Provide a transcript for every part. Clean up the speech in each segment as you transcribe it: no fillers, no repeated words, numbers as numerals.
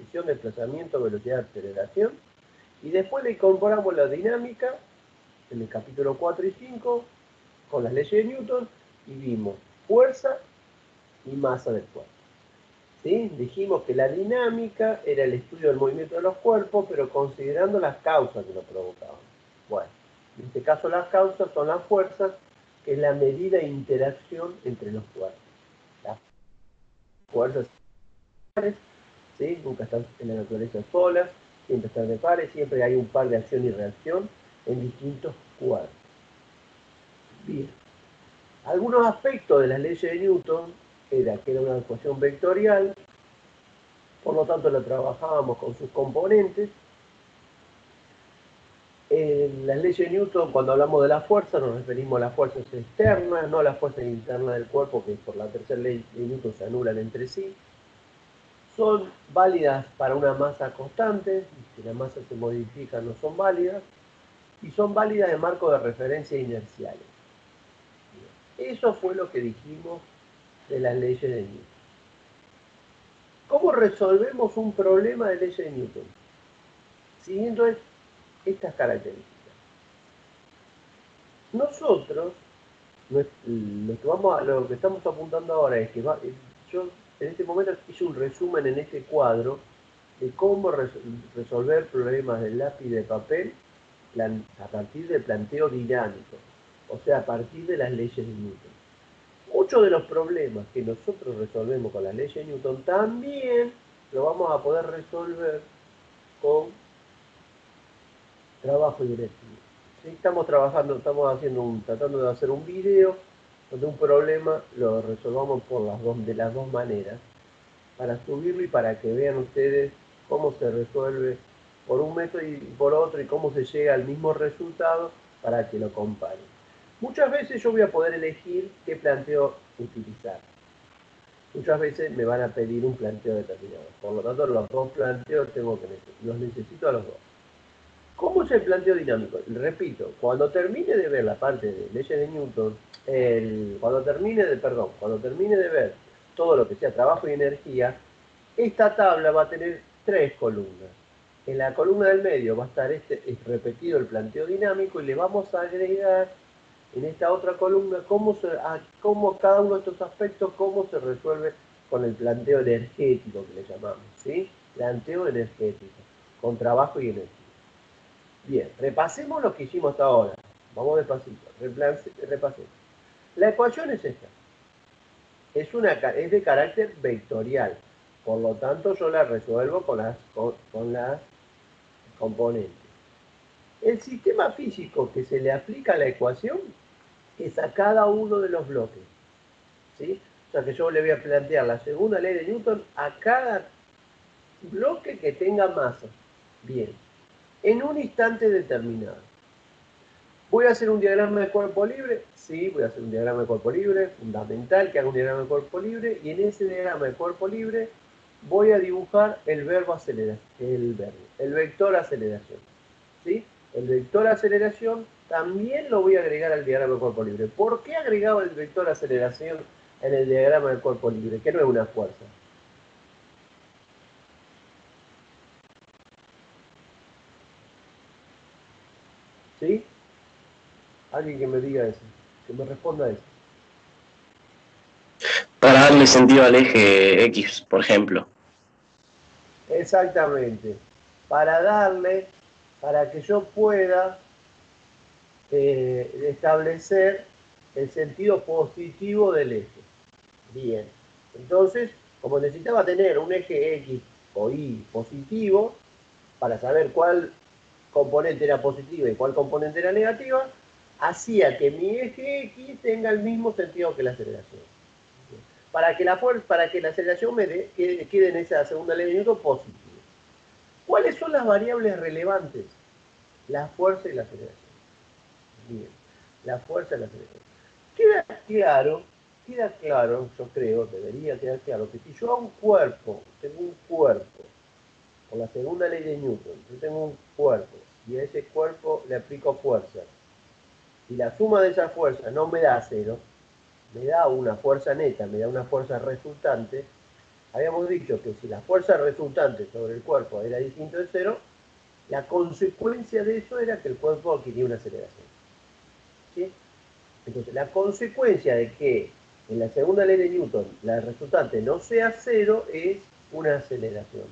posición, desplazamiento, velocidad, aceleración. Y después le incorporamos la dinámica en el capítulo 4 y 5 con las leyes de Newton y vimos fuerza y masa del cuerpo. ¿Sí? Dijimos que la dinámica era el estudio del movimiento de los cuerpos, pero considerando las causas que lo provocaban. Bueno, en este caso las causas son las fuerzas, que es la medida de interacción entre los cuerpos. Las fuerzas, ¿sí? Nunca están en la naturaleza solas, siempre están de pares, siempre hay un par de acción y reacción en distintos cuerpos. Bien. Algunos aspectos de las leyes de Newton era que era una ecuación vectorial, por lo tanto la trabajábamos con sus componentes. En las leyes de Newton, cuando hablamos de la fuerza, nos referimos a las fuerzas externas, no a las fuerzas internas del cuerpo, que por la tercera ley de Newton se anulan entre sí. Son válidas para una masa constante, si la masa se modifica no son válidas, y son válidas en marco de referencia inerciales. Eso fue lo que dijimos de las leyes de Newton. ¿Cómo resolvemos un problema de leyes de Newton? Siguiendo estas características. Nosotros, lo que estamos apuntando ahora es que yo en este momento hice un resumen en este cuadro de cómo resolver problemas del lápiz de papel a partir del planteo dinámico, o sea, a partir de las leyes de Newton. Muchos de los problemas que nosotros resolvemos con las leyes de Newton también lo vamos a poder resolver con trabajo directivo. ¿Sí? Estamos tratando de hacer un video donde un problema lo resolvamos de las dos maneras, para subirlo y para que vean ustedes cómo se resuelve por un método y por otro y cómo se llega al mismo resultado para que lo comparen. Muchas veces yo voy a poder elegir qué planteo utilizar. Muchas veces me van a pedir un planteo determinado. Por lo tanto, los dos planteos los necesito a los dos. ¿Cómo es el planteo dinámico? Repito, cuando termine de ver la parte de leyes de Newton, cuando termine de ver todo lo que sea trabajo y energía, esta tabla va a tener 3 columnas. En la columna del medio va a estar repetido el planteo dinámico y le vamos a agregar en esta otra columna cómo cada uno de estos aspectos, cómo se resuelve con el planteo energético que le llamamos, ¿sí? Planteo energético, con trabajo y energía. Bien, repasemos lo que hicimos hasta ahora. Vamos despacito, repasemos. La ecuación es esta. Es de carácter vectorial. Por lo tanto, yo la resuelvo con las componentes. El sistema físico que se le aplica a la ecuación es a cada uno de los bloques. ¿Sí? O sea que yo le voy a plantear la segunda ley de Newton a cada bloque que tenga masa. Bien. En un instante determinado. ¿Voy a hacer un diagrama de cuerpo libre? Sí, voy a hacer un diagrama de cuerpo libre, fundamental que haga un diagrama de cuerpo libre, y en ese diagrama de cuerpo libre voy a dibujar el vector aceleración. ¿Sí? El vector aceleración también lo voy a agregar al diagrama de cuerpo libre. ¿Por qué agregaba el vector aceleración en el diagrama de cuerpo libre? Que no es una fuerza. ¿Sí? Alguien que me diga eso, que me responda eso. Para darle sentido al eje X, por ejemplo. Exactamente. Para que yo pueda establecer el sentido positivo del eje. Bien. Entonces, como necesitaba tener un eje X o Y positivo, para saber cuál componente era positiva y cuál componente era negativa, hacía que mi eje X tenga el mismo sentido que la aceleración. Para que la aceleración quede en esa segunda ley de Newton positiva. ¿Cuáles son las variables relevantes? La fuerza y la aceleración. Bien, la fuerza y la aceleración. Queda claro, yo creo, debería quedar claro, que si yo a un cuerpo, tengo un cuerpo, por la segunda ley de Newton, yo tengo un cuerpo, y a ese cuerpo le aplico fuerza, y la suma de esa fuerza no me da cero, me da una fuerza neta, me da una fuerza resultante, habíamos dicho que si la fuerza resultante sobre el cuerpo era distinto de cero, la consecuencia de eso era que el cuerpo adquiría una aceleración. ¿Sí? Entonces, la consecuencia de que en la segunda ley de Newton la resultante no sea cero es una aceleración.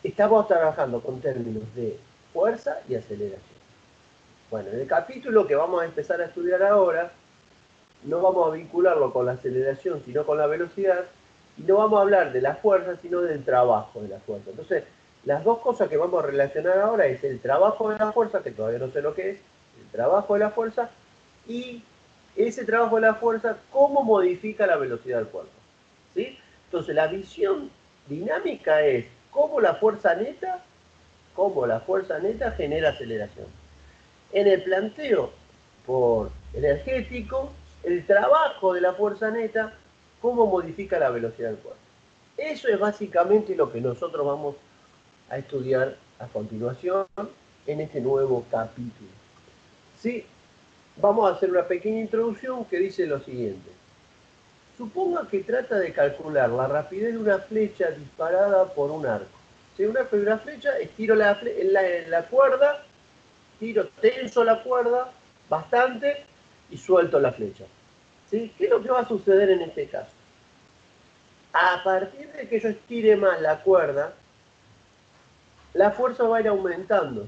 Estamos trabajando con términos de fuerza y aceleración. Bueno, en el capítulo que vamos a empezar a estudiar ahora, no vamos a vincularlo con la aceleración, sino con la velocidad, y no vamos a hablar de la fuerza, sino del trabajo de la fuerza. Entonces, las dos cosas que vamos a relacionar ahora es el trabajo de la fuerza, que todavía no sé lo que es, el trabajo de la fuerza, y ese trabajo de la fuerza, cómo modifica la velocidad del cuerpo. ¿Sí? Entonces, la visión dinámica es cómo la fuerza neta genera aceleración. En el planteo por energético, el trabajo de la fuerza neta, cómo modifica la velocidad del cuerpo. Eso es básicamente lo que nosotros vamos a estudiar a continuación en este nuevo capítulo. ¿Sí? Vamos a hacer una pequeña introducción que dice lo siguiente. Suponga que trata de calcular la rapidez de una flecha disparada por un arco. Si una flecha, estiro la cuerda, tenso la cuerda bastante y suelto la flecha. ¿Sí? ¿Qué es lo que va a suceder en este caso? A partir de que yo estire más la cuerda, la fuerza va a ir aumentando.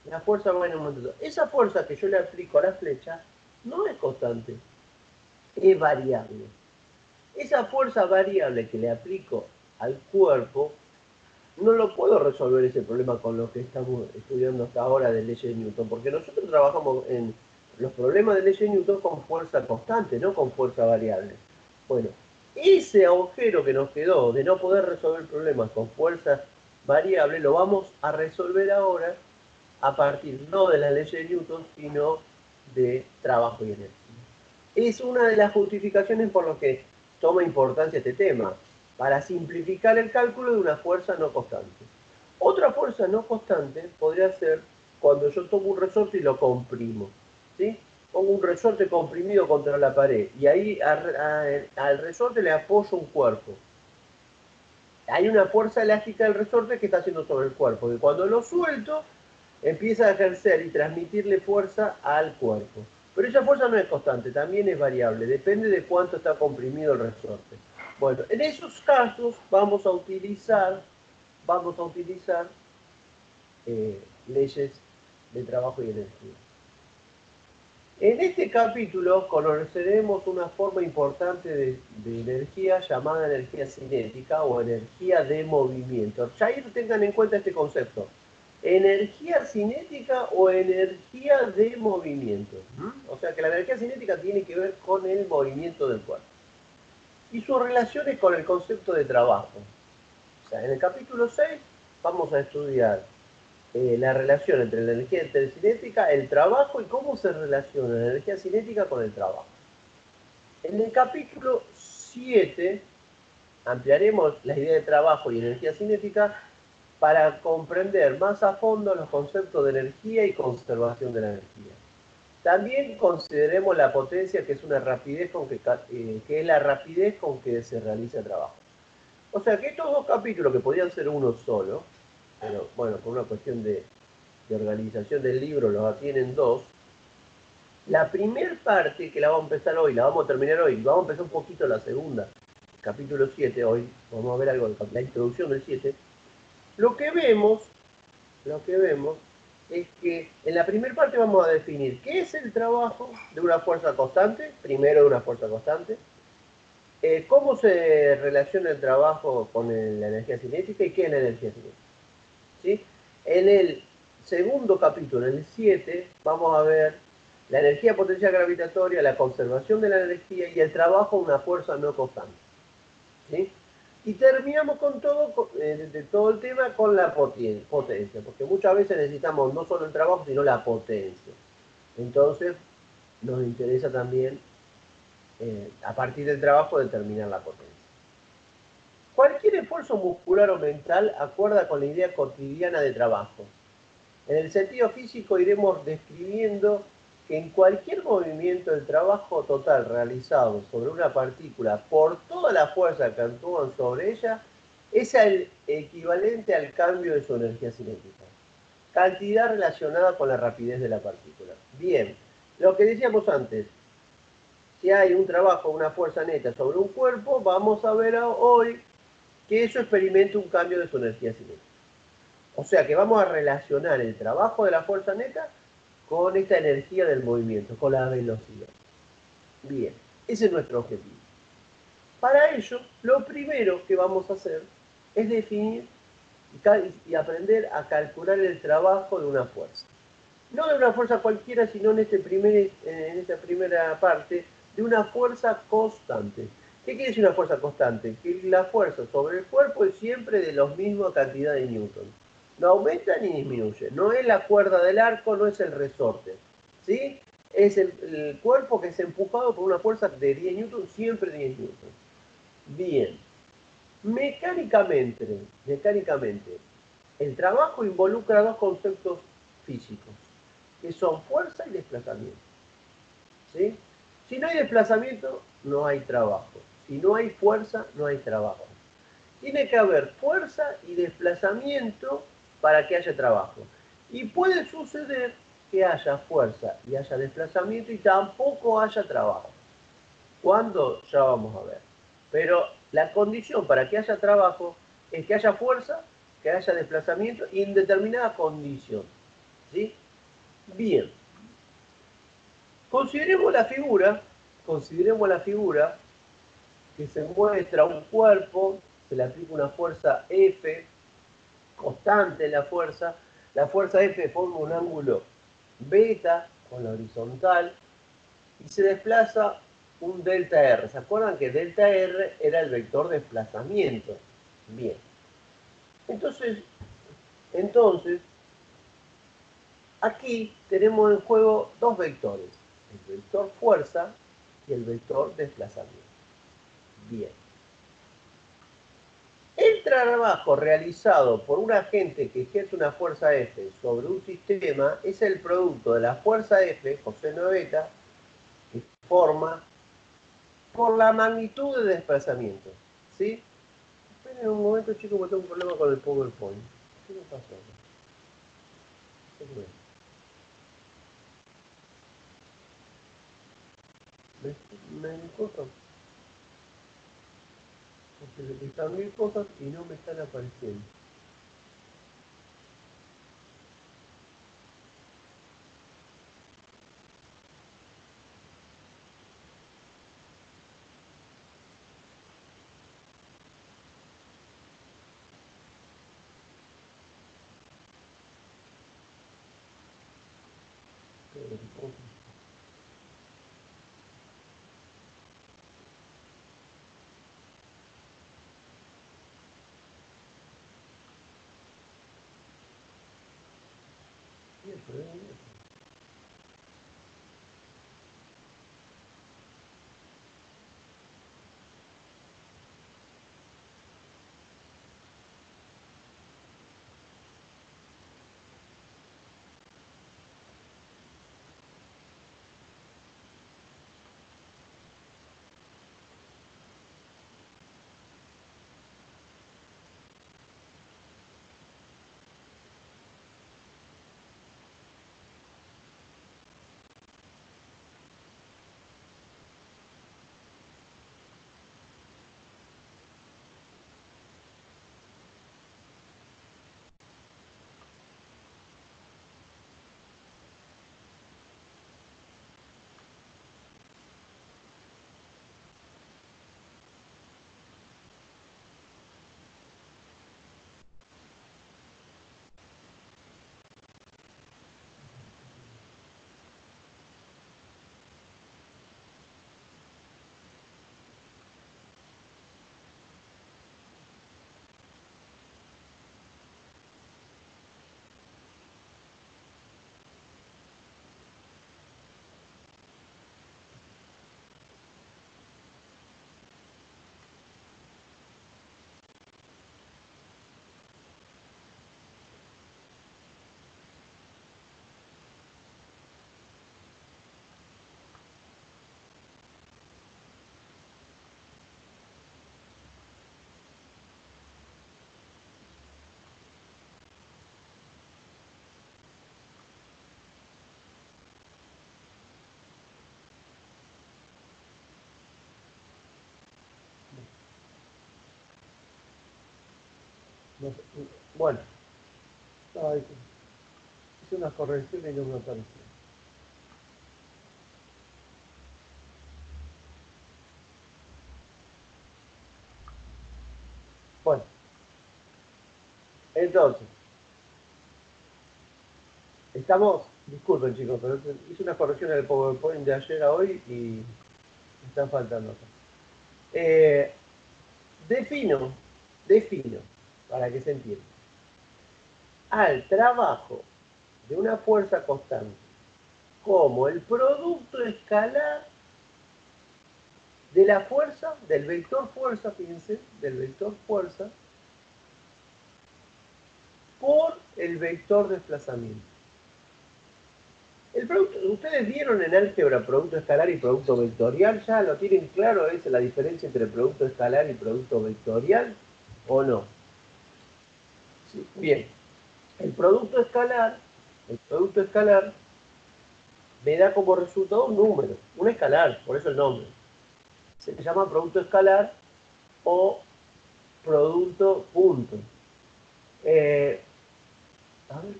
La fuerza va a ir aumentando. Esa fuerza que yo le aplico a la flecha no es constante, es variable. Esa fuerza variable que le aplico al cuerpo, no lo puedo resolver ese problema con lo que estamos estudiando hasta ahora de leyes de Newton, porque nosotros trabajamos en los problemas de leyes de Newton con fuerza constante, no con fuerza variable. Bueno, ese agujero que nos quedó de no poder resolver problemas con fuerza variable, lo vamos a resolver ahora a partir no de las leyes de Newton, sino de trabajo y energía. Es una de las justificaciones por lo que toma importancia este tema, para simplificar el cálculo de una fuerza no constante. Otra fuerza no constante podría ser cuando yo tomo un resorte y lo comprimo. ¿Sí? Pongo un resorte comprimido contra la pared y ahí al resorte le apoyo un cuerpo. Hay una fuerza elástica del resorte que está haciendo sobre el cuerpo, que cuando lo suelto empieza a ejercer y transmitirle fuerza al cuerpo. Pero esa fuerza no es constante, también es variable, depende de cuánto está comprimido el resorte. Bueno, en esos casos vamos a utilizar leyes de trabajo y energía. En este capítulo conoceremos una forma importante de energía llamada energía cinética o energía de movimiento. Ya ahí tengan en cuenta este concepto. Energía cinética o energía de movimiento. O sea que la energía cinética tiene que ver con el movimiento del cuerpo. Y sus relaciones con el concepto de trabajo. O sea, en el capítulo 6 vamos a estudiar la relación entre la energía cinética, el trabajo y cómo se relaciona la energía cinética con el trabajo. En el capítulo 7 ampliaremos la idea de trabajo y energía cinética para comprender más a fondo los conceptos de energía y conservación de la energía. También consideremos la potencia, que es una rapidez que es la rapidez con que se realiza el trabajo. O sea que estos dos capítulos, que podían ser uno solo, pero bueno, por una cuestión de organización del libro los tienen dos. La primera parte, que la vamos a empezar hoy, la vamos a terminar hoy, vamos a empezar un poquito la segunda, capítulo 7 hoy, vamos a ver algo de la introducción del 7. Lo que vemos es que en la primera parte vamos a definir qué es el trabajo de una fuerza constante, primero de una fuerza constante, cómo se relaciona el trabajo con la energía cinética y qué es la energía cinética. ¿Sí? En el segundo capítulo, en el 7, vamos a ver la energía potencial gravitatoria, la conservación de la energía y el trabajo de una fuerza no constante. ¿Sí? Y terminamos con todo, de todo el tema con la potencia, porque muchas veces necesitamos no solo el trabajo, sino la potencia. Entonces, nos interesa también, a partir del trabajo, determinar la potencia. Cualquier esfuerzo muscular o mental acuerda con la idea cotidiana de trabajo. En el sentido físico iremos describiendo que en cualquier movimiento del trabajo total realizado sobre una partícula por toda la fuerza que actúan sobre ella es el equivalente al cambio de su energía cinética. Cantidad relacionada con la rapidez de la partícula. Bien, lo que decíamos antes, si hay un trabajo, una fuerza neta sobre un cuerpo, vamos a ver hoy que eso experimenta un cambio de su energía cinética. O sea que vamos a relacionar el trabajo de la fuerza neta con esta energía del movimiento, con la velocidad. Bien, ese es nuestro objetivo. Para ello, lo primero que vamos a hacer es definir y aprender a calcular el trabajo de una fuerza. No de una fuerza cualquiera, sino en esta primera parte, de una fuerza constante. ¿Qué quiere decir una fuerza constante? Que la fuerza sobre el cuerpo es siempre de la misma cantidad de newton. No aumenta ni disminuye. No es la cuerda del arco, no es el resorte. ¿Sí? Es el cuerpo que es empujado por una fuerza de 10 newton, siempre 10 newton. Bien. Mecánicamente, el trabajo involucra dos conceptos físicos, que son fuerza y desplazamiento. ¿Sí? Si no hay desplazamiento, no hay trabajo. Si no hay fuerza, no hay trabajo. Tiene que haber fuerza y desplazamiento para que haya trabajo. Y puede suceder que haya fuerza y haya desplazamiento y tampoco haya trabajo. ¿Cuándo? Ya vamos a ver. Pero la condición para que haya trabajo es que haya fuerza, que haya desplazamiento y en determinada condición. ¿Sí? Bien. Consideremos la figura que se muestra un cuerpo, se le aplica una fuerza F, constante la fuerza F forma un ángulo beta con la horizontal y se desplaza un delta R. ¿Se acuerdan que delta R era el vector de desplazamiento? Bien. Entonces, aquí tenemos en juego dos vectores, el vector fuerza y el vector desplazamiento. Bien. El trabajo realizado por un agente que ejerce una fuerza F sobre un sistema es el producto de la fuerza F, coseno de beta, que forma por la magnitud de desplazamiento. ¿Sí? Esperen un momento, chicos, porque tengo un problema con el PowerPoint. ¿Qué me pasó? ¿Me disculpan? Porque le cambié cosas y no me están apareciendo. No sé, bueno, ay, hice unas correcciones y no me apareció. Bueno, entonces, estamos, disculpen chicos, pero hice unas correcciones del PowerPoint de ayer a hoy y me están faltando acá. Defino, para que se entienda, al trabajo de una fuerza constante como el producto escalar de la fuerza, del vector fuerza, fíjense, del vector fuerza, por el vector desplazamiento. El producto, ustedes vieron en álgebra producto escalar y producto vectorial, ¿ya lo tienen claro? ¿Es la diferencia entre producto escalar y producto vectorial o no? Sí. Bien, el producto escalar me da como resultado un número, un escalar, por eso el nombre. Se llama producto escalar o producto punto. A ver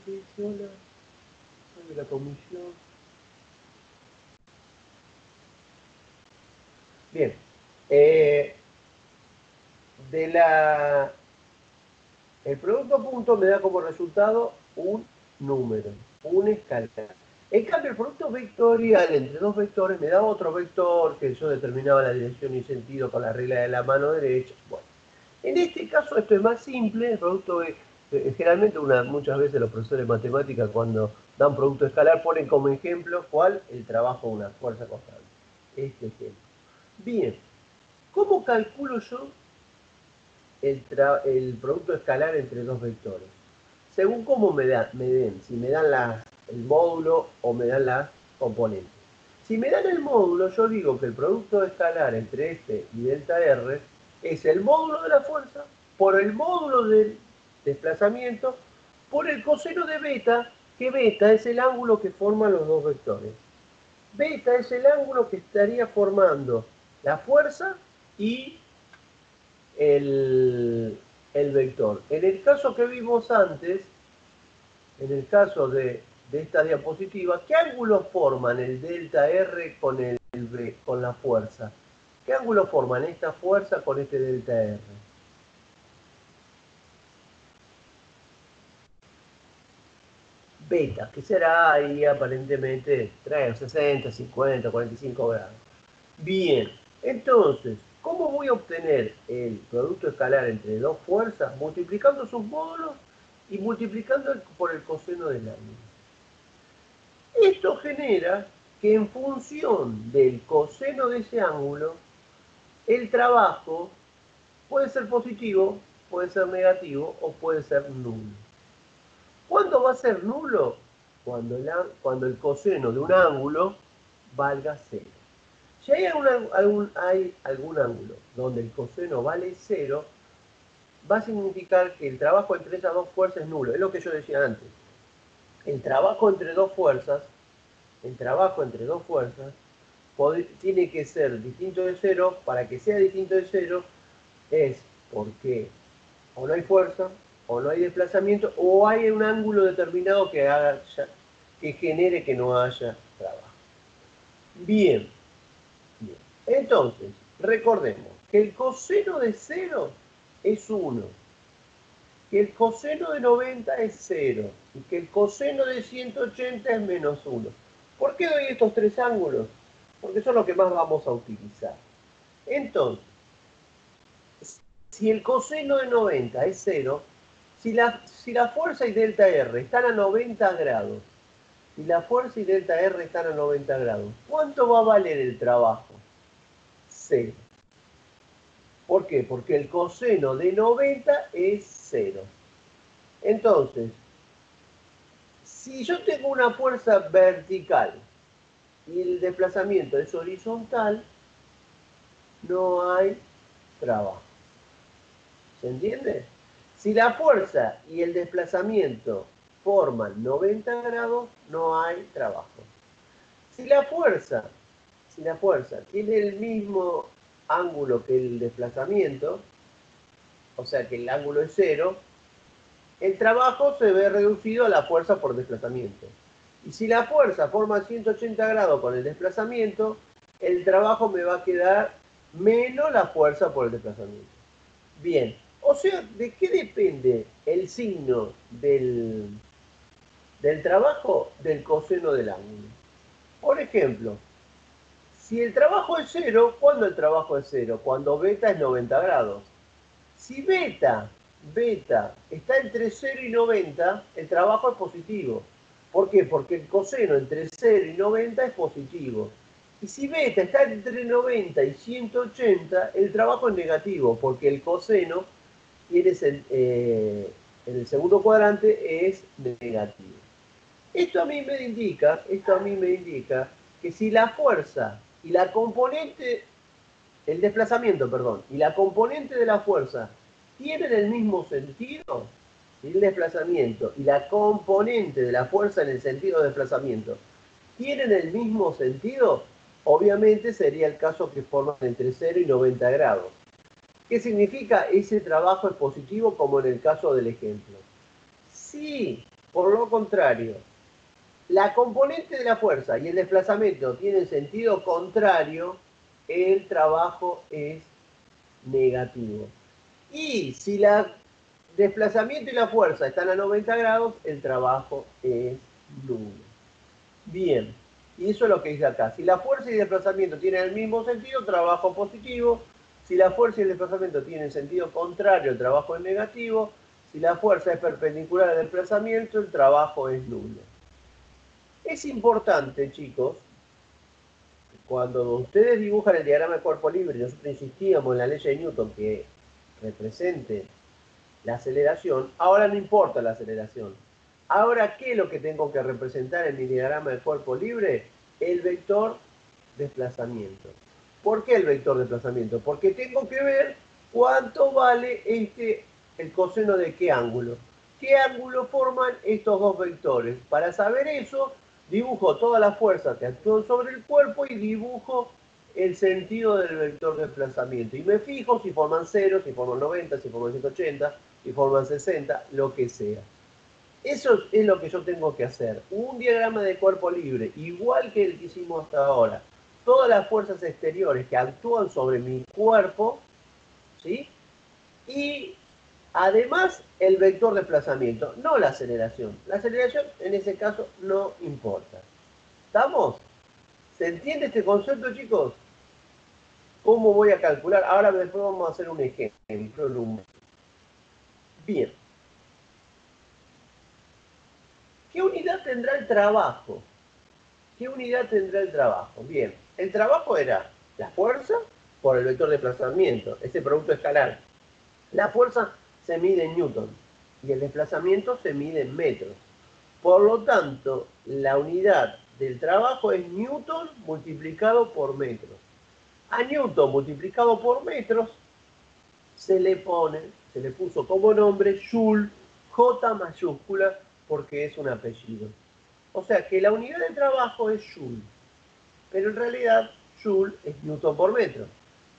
qué dice hola. De la comisión. Bien. De la. El producto punto me da como resultado un número, un escalar. En cambio, el producto vectorial entre dos vectores me da otro vector que yo determinaba la dirección y sentido con la regla de la mano derecha. Bueno, en este caso esto es más simple. El producto generalmente muchas veces los profesores de matemáticas cuando dan producto escalar ponen como ejemplo ¿cuál? El trabajo de una fuerza constante. Este ejemplo. Bien, ¿cómo calculo yo el producto escalar entre dos vectores? Según cómo me den, si me dan el módulo o me dan las componentes. Si me dan el módulo, yo digo que el producto escalar entre este y delta R es el módulo de la fuerza por el módulo del desplazamiento por el coseno de beta, que beta es el ángulo que forman los dos vectores. Beta es el ángulo que estaría formando la fuerza y el vector. En el caso que vimos antes, en el caso de esta diapositiva, ¿qué ángulos forman el delta R con la fuerza? ¿Qué ángulo forman esta fuerza con este delta R? Beta, que será ahí aparentemente 3, 60, 50, 45 grados. Bien, entonces, ¿cómo voy a obtener el producto escalar entre dos fuerzas? Multiplicando sus módulos y multiplicando por el coseno del ángulo. Esto genera que en función del coseno de ese ángulo, el trabajo puede ser positivo, puede ser negativo o puede ser nulo. ¿Cuándo va a ser nulo? Cuando el coseno de un ángulo valga 0. Si hay algún ángulo donde el coseno vale 0, va a significar que el trabajo entre esas dos fuerzas es nulo. Es lo que yo decía antes. El trabajo entre dos fuerzas tiene que ser distinto de 0. Para que sea distinto de 0 es porque o no hay fuerza, o no hay desplazamiento, o hay un ángulo determinado que genere que no haya trabajo. Bien. Entonces, recordemos que el coseno de 0 es 1, que el coseno de 90 es 0 y que el coseno de 180 es menos 1. ¿Por qué doy estos tres ángulos? Porque son los que más vamos a utilizar. Entonces, si el coseno de 90 es 0, si la fuerza y delta R están a 90 grados, y la fuerza y delta R están a 90 grados, ¿cuánto va a valer el trabajo? 0. ¿Por qué? Porque el coseno de 90 es 0. Entonces, si yo tengo una fuerza vertical y el desplazamiento es horizontal, no hay trabajo. ¿Se entiende? Si la fuerza y el desplazamiento forman 90 grados, no hay trabajo. Si la fuerza tiene el mismo ángulo que el desplazamiento, o sea que el ángulo es 0, el trabajo se ve reducido a la fuerza por desplazamiento. Y si la fuerza forma 180 grados con el desplazamiento, el trabajo me va a quedar menos la fuerza por el desplazamiento. Bien, o sea, ¿de qué depende el signo del trabajo? Del coseno del ángulo. Por ejemplo, si el trabajo es cero, ¿cuándo el trabajo es cero? Cuando beta es 90 grados. Si beta está entre 0 y 90, el trabajo es positivo. ¿Por qué? Porque el coseno entre 0 y 90 es positivo. Y si beta está entre 90 y 180, el trabajo es negativo, porque el coseno en el segundo cuadrante es negativo. Esto a mí me indica que si la fuerza y la componente, el desplazamiento, perdón, y la componente de la fuerza tienen el mismo sentido, si el desplazamiento y la componente de la fuerza en el sentido de desplazamiento tienen el mismo sentido, obviamente sería el caso que forman entre 0 y 90 grados. ¿Qué significa? Ese trabajo es positivo, como en el caso del ejemplo. Si, por lo contrario, la componente de la fuerza y el desplazamiento tienen sentido contrario, el trabajo es negativo. Y si el desplazamiento y la fuerza están a 90 grados, el trabajo es nulo. Bien, y eso es lo que dice acá. Si la fuerza y el desplazamiento tienen el mismo sentido, trabajo positivo. Si la fuerza y el desplazamiento tienen sentido contrario, el trabajo es negativo. Si la fuerza es perpendicular al desplazamiento, el trabajo es nulo. Es importante, chicos, cuando ustedes dibujan el diagrama de cuerpo libre, nosotros insistíamos en la ley de Newton que represente la aceleración, ahora no importa la aceleración. Ahora, ¿qué es lo que tengo que representar en mi diagrama de cuerpo libre? El vector desplazamiento. ¿Por qué el vector desplazamiento? Porque tengo que ver cuánto vale el coseno de qué ángulo. ¿Qué ángulo forman estos dos vectores? Para saber eso, dibujo todas las fuerzas que actúan sobre el cuerpo y dibujo el sentido del vector desplazamiento. Y me fijo si forman 0, si forman 90, si forman 180, si forman 60, lo que sea. Eso es lo que yo tengo que hacer. Un diagrama de cuerpo libre, igual que el que hicimos hasta ahora. Todas las fuerzas exteriores que actúan sobre mi cuerpo, ¿sí? Y además el vector de desplazamiento, no la aceleración. La aceleración en ese caso no importa. ¿Estamos? ¿Se entiende este concepto, chicos? ¿Cómo voy a calcular? Ahora después vamos a hacer un ejemplo. Bien. ¿Qué unidad tendrá el trabajo? ¿Qué unidad tendrá el trabajo? Bien, el trabajo era la fuerza por el vector de desplazamiento, ese producto escalar. La fuerza se mide en newton y el desplazamiento se mide en metros. Por lo tanto, la unidad del trabajo es newton multiplicado por metros. A newton multiplicado por metros se le puso como nombre Joule, J mayúscula, porque es un apellido. O sea que la unidad de trabajo es Joule, pero en realidad Joule es Newton por metro.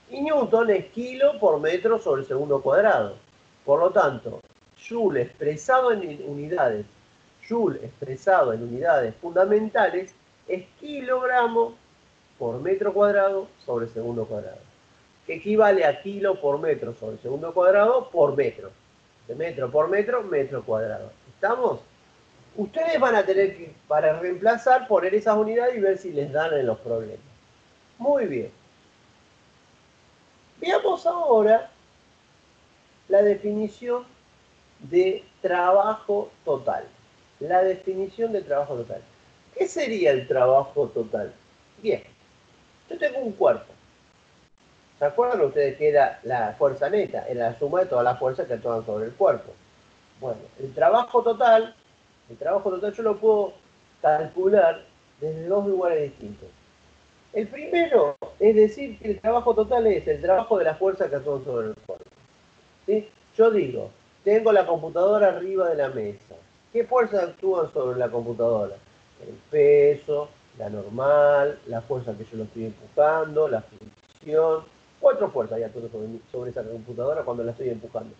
Y Newton es kilo por metro sobre el segundo cuadrado. Por lo tanto, Joule expresado en unidades, fundamentales, es kilogramo por metro cuadrado sobre segundo cuadrado, que equivale a kilo por metro sobre segundo cuadrado por metro. De metro por metro, metro cuadrado. ¿Estamos? Ustedes van a tener que, para reemplazar, poner esas unidades y ver si les dan en los problemas. Muy bien. Veamos ahora la definición de trabajo total. La definición de trabajo total. ¿Qué sería el trabajo total? Bien, yo tengo un cuerpo. ¿Se acuerdan ustedes que era la fuerza neta? Era la suma de todas las fuerzas que actúan sobre el cuerpo. Bueno, el trabajo total yo lo puedo calcular desde dos lugares distintos. El primero es decir que el trabajo total es el trabajo de la fuerza que actúan sobre el cuerpo. ¿Sí? Yo digo, tengo la computadora arriba de la mesa. ¿Qué fuerzas actúan sobre la computadora? El peso, la normal, la fuerza que yo lo estoy empujando, la fricción. 4 fuerzas ya actúan sobre esa computadora cuando la estoy empujando.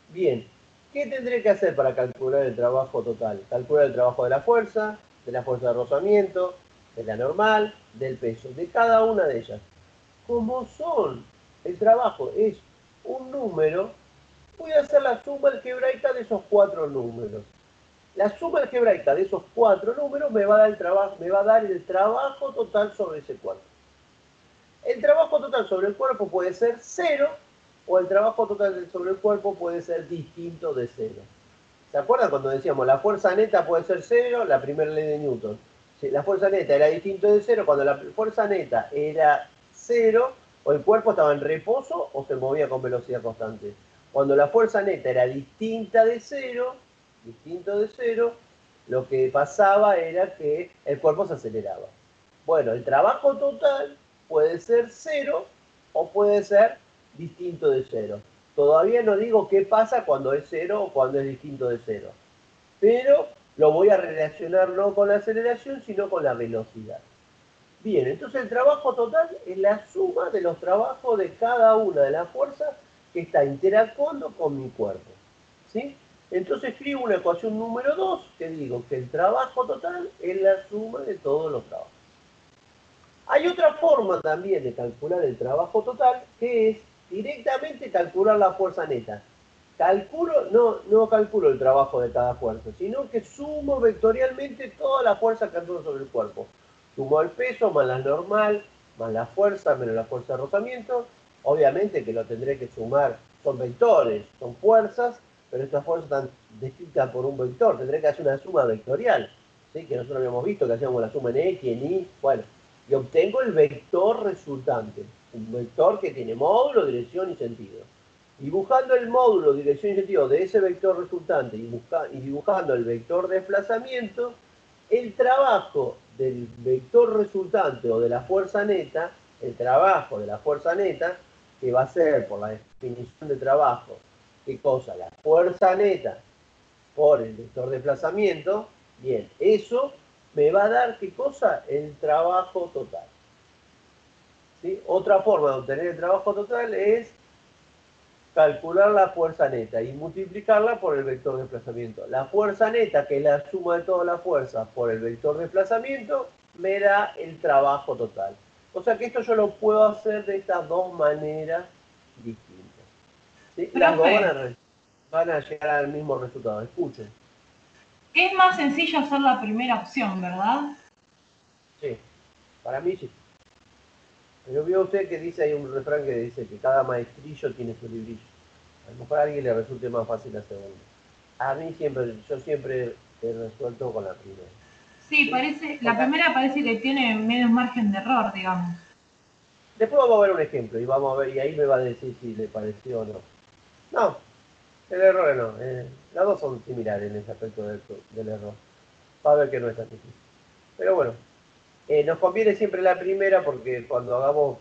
Bien, ¿Qué tendré que hacer para calcular el trabajo total? Calcular el trabajo de la fuerza de rozamiento, de la normal, del peso, de cada una de ellas. Como el trabajo es un número, voy a hacer la suma algebraica de esos 4 números. La suma algebraica de esos 4 números me va a dar el trabajo total sobre ese cuerpo. El trabajo total sobre el cuerpo puede ser 0 o el trabajo total sobre el cuerpo puede ser distinto de 0. ¿Se acuerdan cuando decíamos la fuerza neta puede ser 0? La primera ley de Newton. Si la fuerza neta era distinto de 0, cuando la fuerza neta era 0, o el cuerpo estaba en reposo o se movía con velocidad constante. Cuando la fuerza neta era distinto de 0, lo que pasaba era que el cuerpo se aceleraba. Bueno, el trabajo total puede ser 0 o puede ser distinto de 0. Todavía no digo qué pasa cuando es 0 o cuando es distinto de 0. Pero lo voy a relacionar no con la aceleración, sino con la velocidad. Bien, entonces el trabajo total es la suma de los trabajos de cada una de las fuerzas que está interactuando con mi cuerpo. ¿Sí? Entonces escribo una ecuación número 2 que digo que el trabajo total es la suma de todos los trabajos. Hay otra forma también de calcular el trabajo total, que es directamente calcular la fuerza neta. No calculo el trabajo de cada fuerza, sino que sumo vectorialmente toda la fuerza que actúa sobre el cuerpo. Sumo el peso más la normal, más la fuerza, menos la fuerza de rozamiento. Obviamente que lo tendré que sumar, son vectores, son fuerzas, pero estas fuerzas están descritas por un vector. Tendré que hacer una suma vectorial, ¿sí? Que nosotros habíamos visto que hacíamos la suma en X, en Y, bueno, y obtengo el vector resultante, un vector que tiene módulo, dirección y sentido. Dibujando el módulo, dirección y sentido de ese vector resultante y dibujando el vector de desplazamiento, el trabajo del vector resultante o de la fuerza neta, el trabajo de la fuerza neta, que va a ser por la definición de trabajo, ¿qué cosa? La fuerza neta por el vector de desplazamiento, bien, eso me va a dar, ¿qué cosa? El trabajo total. ¿Sí? Otra forma de obtener el trabajo total es calcular la fuerza neta y multiplicarla por el vector de desplazamiento. La fuerza neta, que es la suma de todas las fuerzas por el vector de desplazamiento, me da el trabajo total. O sea que esto yo lo puedo hacer de estas dos maneras distintas. ¿Sí? Las dos van a llegar al mismo resultado. Escuchen. Es más sencillo hacer la primera opción, ¿verdad? Sí, para mí sí. Pero vio usted que dice, hay un refrán que dice que cada maestrillo tiene su librillo. A lo mejor a alguien le resulte más fácil la segunda. A mí yo siempre he resuelto con la primera. Sí, la primera parece que tiene menos margen de error, digamos. Después vamos a ver un ejemplo y vamos a ver, y ahí me va a decir si le pareció o no. No, el error no. Las dos son similares en ese aspecto del error. Va a ver que no es tan difícil. Pero bueno, nos conviene siempre la primera porque cuando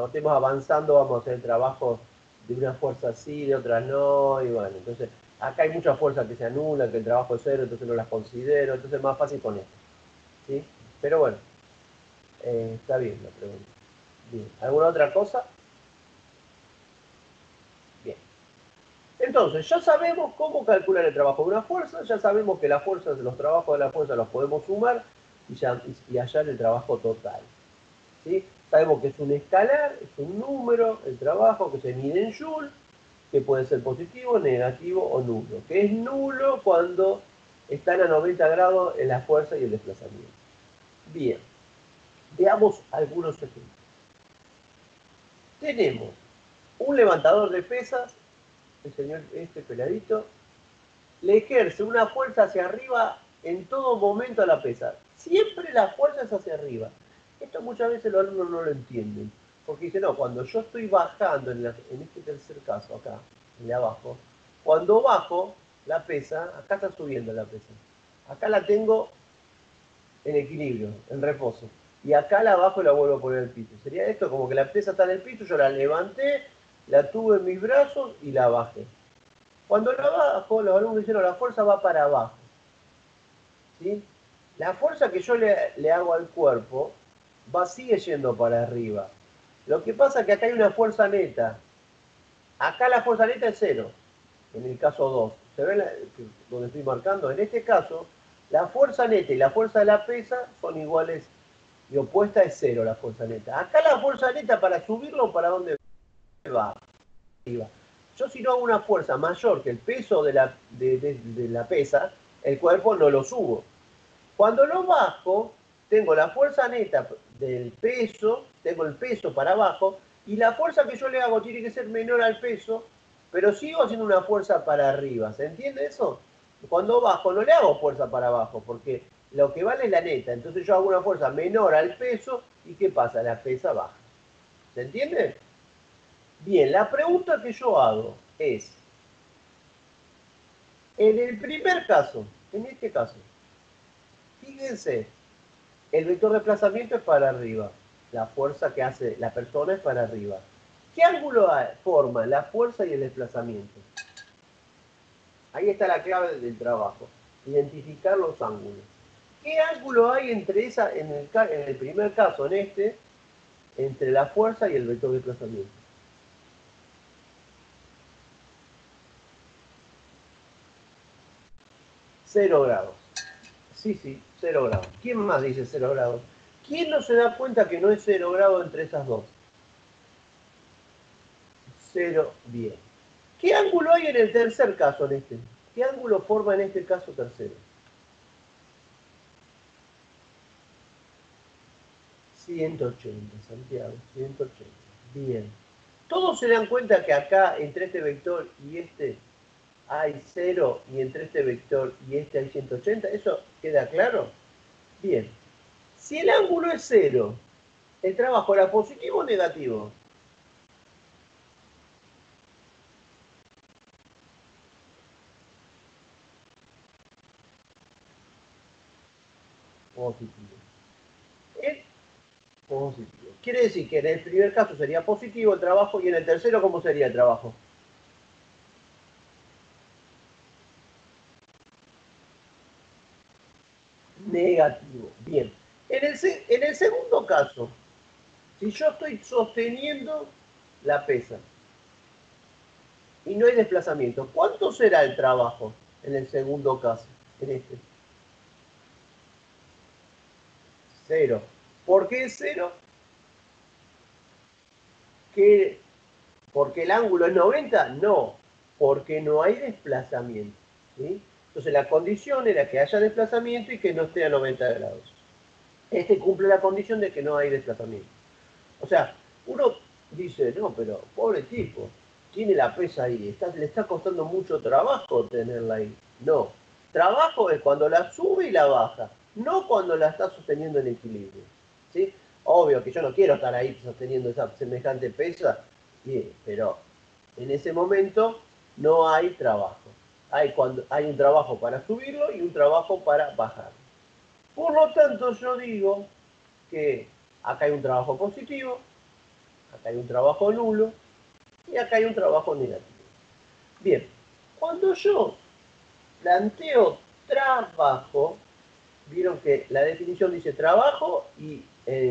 estemos avanzando vamos a hacer trabajo de una fuerza sí, de otras no, y bueno, entonces acá hay muchas fuerzas que se anulan, que el trabajo es cero, entonces no las considero, entonces es más fácil con esto. ¿Sí? Pero bueno, está bien la pregunta. Bien. ¿Alguna otra cosa? Bien. Entonces, ya sabemos cómo calcular el trabajo de una fuerza, ya sabemos que los trabajos de la fuerza los podemos sumar y hallar el trabajo total. ¿Sí? Sabemos que es un escalar, es un número, el trabajo que se mide en Joule, que puede ser positivo, negativo o nulo. Que es nulo cuando están a 90 grados en la fuerza y el desplazamiento. Bien, veamos algunos ejemplos. Tenemos un levantador de pesas, el señor este peladito, le ejerce una fuerza hacia arriba en todo momento a la pesa. Siempre la fuerza es hacia arriba. Esto muchas veces los alumnos no lo entienden. Porque dicen, no, cuando yo estoy bajando, en este tercer caso acá, en de abajo, cuando bajo la pesa, acá está subiendo la pesa. Acá la tengo en equilibrio, en reposo. Y acá la bajo y la vuelvo a poner al piso. Sería esto como que la pesa está en el piso, yo la levanté, la tuve en mis brazos y la bajé. Cuando la bajo, los alumnos dicen, no, la fuerza va para abajo. ¿Sí? La fuerza que yo le hago al cuerpo sigue yendo para arriba. Lo que pasa es que acá hay una fuerza neta. Acá la fuerza neta es cero. en el caso 2. ¿Se ve donde estoy marcando? En este caso, la fuerza neta y la fuerza de la pesa son iguales y opuesta es 0 la fuerza neta. Acá la fuerza neta para subirlo, ¿para dónde va? Arriba. Yo si no hago una fuerza mayor que el peso de la pesa, el cuerpo no lo subo. Cuando lo bajo, tengo la fuerza neta del peso, tengo el peso para abajo, y la fuerza que yo le hago tiene que ser menor al peso, pero sigo haciendo una fuerza para arriba. ¿Se entiende eso? Cuando bajo no le hago fuerza para abajo, porque lo que vale es la neta. Entonces yo hago una fuerza menor al peso, ¿y qué pasa? La pesa baja. ¿Se entiende? Bien, la pregunta que yo hago es, en el primer caso, en este caso, fíjense, el vector de desplazamiento es para arriba. La fuerza que hace la persona es para arriba. ¿Qué ángulo forma la fuerza y el desplazamiento? Ahí está la clave del trabajo. Identificar los ángulos. ¿Qué ángulo hay entre en el primer caso, en este, entre la fuerza y el vector de desplazamiento? 0 grados. Sí, 0 grados. ¿Quién más dice 0 grados? ¿Quién no se da cuenta que no es 0 grados entre esas dos? 0, bien. ¿Qué ángulo hay en el tercer caso en este? ¿Qué ángulo forma en este caso tercero? 180, Santiago, 180. Bien. ¿Todos se dan cuenta que acá, entre este vector y este, hay 0 y entre este vector y este hay 180? ¿Eso queda claro? Bien. Si el ángulo es 0, ¿el trabajo era positivo o negativo? Positivo. Es positivo. Quiere decir que en el primer caso sería positivo el trabajo y en el tercero, ¿cómo sería el trabajo? Negativo. Bien. En el segundo caso, si yo estoy sosteniendo la pesa y no hay desplazamiento, ¿cuánto será el trabajo en el segundo caso? En este. 0. ¿Por qué es 0? ¿Porque el ángulo es 90? No, porque no hay desplazamiento. ¿Sí? Entonces la condición era que haya desplazamiento y que no esté a 90 grados. Este cumple la condición de que no hay desplazamiento. O sea, uno dice, no, pero pobre tipo, tiene la pesa ahí, le está costando mucho trabajo tenerla ahí. No, trabajo es cuando la sube y la baja, no cuando la está sosteniendo en equilibrio. ¿Sí? Obvio que yo no quiero estar ahí sosteniendo esa semejante pesa, pero en ese momento no hay trabajo. Hay un trabajo para subirlo y un trabajo para bajarlo. Por lo tanto, yo digo que acá hay un trabajo positivo, acá hay un trabajo nulo y acá hay un trabajo negativo. Bien, cuando yo planteo trabajo, vieron que la definición dice trabajo y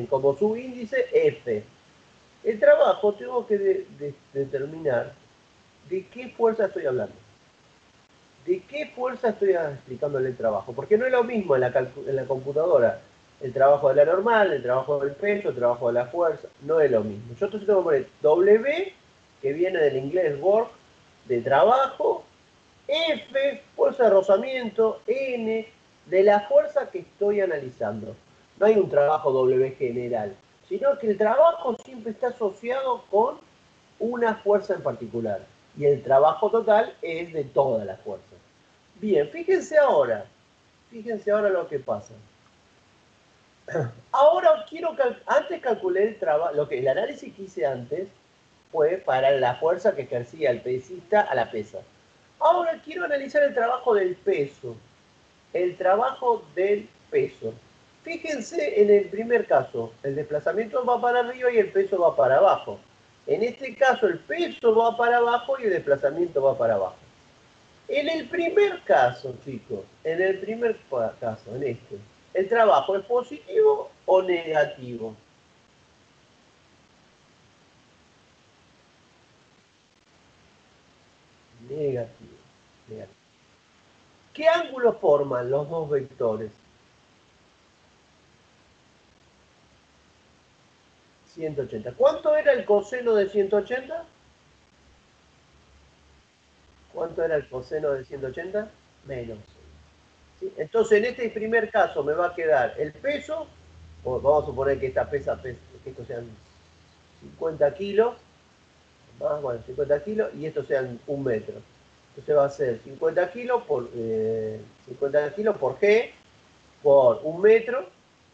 como subíndice F. El trabajo tengo que determinar de qué fuerza estoy hablando. ¿De qué fuerza estoy explicándole el trabajo? Porque no es lo mismo en la computadora el trabajo de la normal, el trabajo del peso, el trabajo de la fuerza, no es lo mismo. Yo entonces tengo que poner W, que viene del inglés work, de trabajo, F, fuerza de rozamiento, N, de la fuerza que estoy analizando. No hay un trabajo W general, sino que el trabajo siempre está asociado con una fuerza en particular. Y el trabajo total es de toda la fuerza. Bien, fíjense ahora lo que pasa. Ahora antes calculé el trabajo, el análisis que hice antes fue para la fuerza que ejercía el pesista a la pesa. Ahora quiero analizar el trabajo del peso. El trabajo del peso. Fíjense en el primer caso, el desplazamiento va para arriba y el peso va para abajo. En este caso el peso va para abajo y el desplazamiento va para abajo. En el primer caso, chicos, en el primer caso, en este, ¿el trabajo es positivo o negativo? Negativo. Negativo. ¿Qué ángulo forman los dos vectores? 180. ¿Cuánto era el coseno de 180? ¿Cuánto era el coseno de 180? Menos 6. ¿Sí? Entonces, en este primer caso me va a quedar el peso, vamos a suponer que esta pesa, que estos sean 50 kilos, más, bueno, 50 kilos, y estos sean 1 metro. Entonces va a ser 50 kilos por, 50 kilos por G, por 1 metro,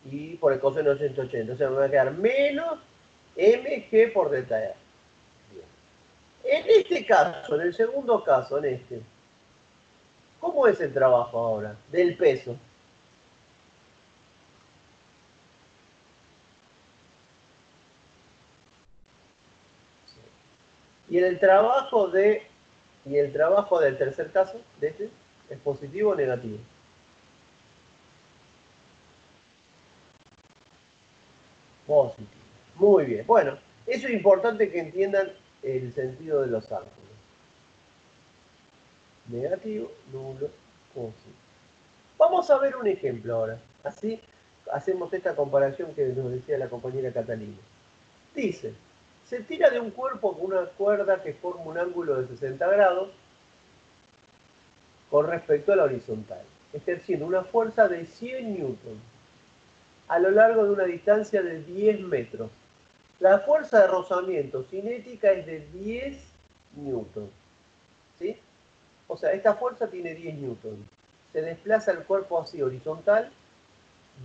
y por el coseno de 180. O sea, me va a quedar menos mg por delta R. Bien. En este caso, en el segundo caso, en este, ¿cómo es el trabajo ahora? Del peso. Y en el trabajo de, y el trabajo del tercer caso, de este, ¿es positivo o negativo? Positivo. Muy bien. Bueno, eso es importante que entiendan el sentido de los ángulos. Negativo, nulo, positivo. Vamos a ver un ejemplo ahora. Así hacemos esta comparación que nos decía la compañera Catalina. Dice, se tira de un cuerpo con una cuerda que forma un ángulo de 60 grados con respecto a la horizontal, ejerciendo una fuerza de 100 newtons a lo largo de una distancia de 10 metros. La fuerza de rozamiento cinética es de 10 newtons. ¿Sí? O sea, esta fuerza tiene 10 newtons. Se desplaza el cuerpo así horizontal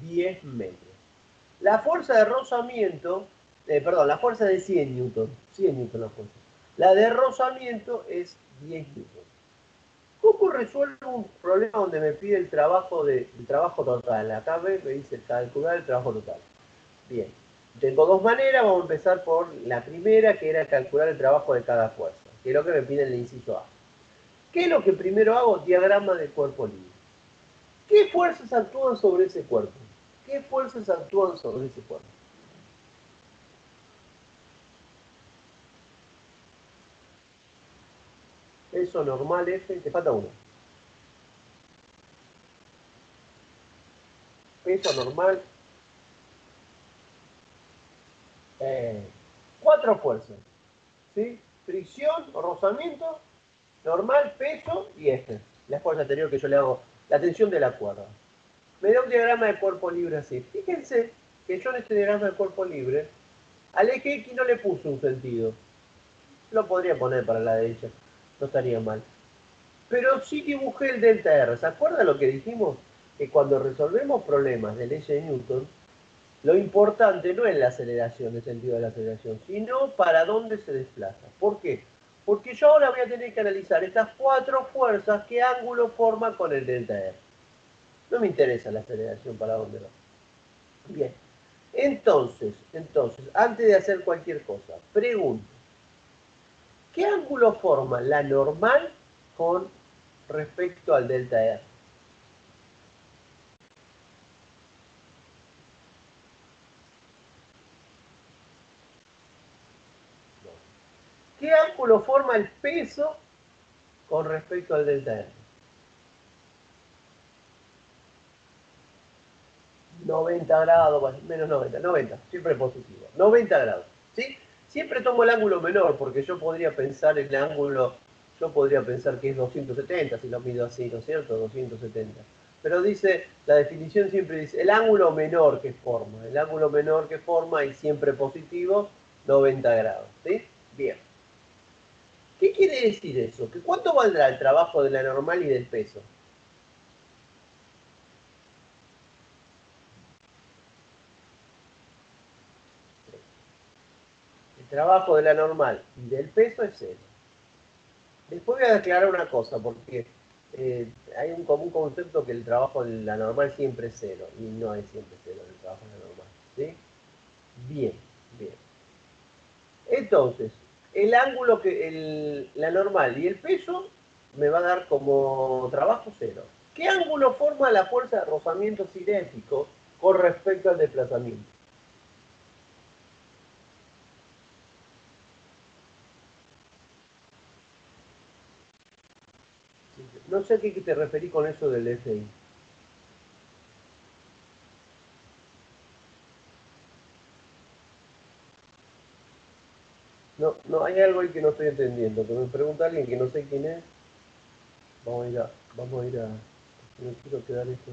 10 metros. La fuerza de rozamiento, perdón, la fuerza de 100 newtons. 100 newtons la fuerza. La de rozamiento es 10 newtons. ¿Cómo resuelvo un problema donde me pide el trabajo total? Acá me dice calcular el trabajo total. Bien, tengo dos maneras, vamos a empezar por la primera, que era calcular el trabajo de cada fuerza, que es lo que me pide el inciso A. ¿Qué es lo que primero hago? Diagrama de cuerpo libre. ¿Qué fuerzas actúan sobre ese cuerpo? ¿Qué fuerzas actúan sobre ese cuerpo? Peso normal F, te falta uno. Peso normal, eh, cuatro fuerzas, ¿sí? Fricción o rozamiento, normal, peso y F. La fuerza anterior que yo le hago, la tensión de la cuerda. Me da un diagrama de cuerpo libre así. Fíjense que yo en este diagrama de cuerpo libre, al eje X no le puse un sentido. Lo podría poner para la derecha, no estaría mal. Pero sí dibujé el delta R. ¿Se acuerdan lo que dijimos? Que cuando resolvemos problemas de ley de Newton, lo importante no es la aceleración, el sentido de la aceleración, sino para dónde se desplaza. ¿Por qué? Porque yo ahora voy a tener que analizar estas cuatro fuerzas, qué ángulo forman con el delta R. No me interesa la aceleración para dónde va. Bien. Entonces, antes de hacer cualquier cosa, pregunto, ¿qué ángulo forma la normal con respecto al delta R? ¿Qué ángulo forma el peso con respecto al delta R? 90 grados, menos 90, 90, siempre positivo. 90 grados, ¿sí? Siempre tomo el ángulo menor, porque yo podría pensar el ángulo, yo podría pensar que es 270 si lo mido así, ¿no es cierto? 270. Pero dice, la definición siempre dice, el ángulo menor que forma, y siempre positivo, 90 grados, ¿sí? Bien. ¿Qué quiere decir eso? ¿Que cuánto valdrá el trabajo de la normal y del peso? El trabajo de la normal y del peso es cero. Después voy a aclarar una cosa, porque hay un común concepto que el trabajo en la normal siempre es cero, y no es siempre cero el trabajo en la normal. ¿Sí? Bien, bien. Entonces, el ángulo la normal y el peso me va a dar como trabajo cero. ¿Qué ángulo forma la fuerza de rozamiento cinético con respecto al desplazamiento? No sé a qué te referí con eso del FI. No, no, hay algo ahí que no estoy entendiendo. Que me pregunta alguien que no sé quién es. Vamos a ir a. No quiero quedar esto.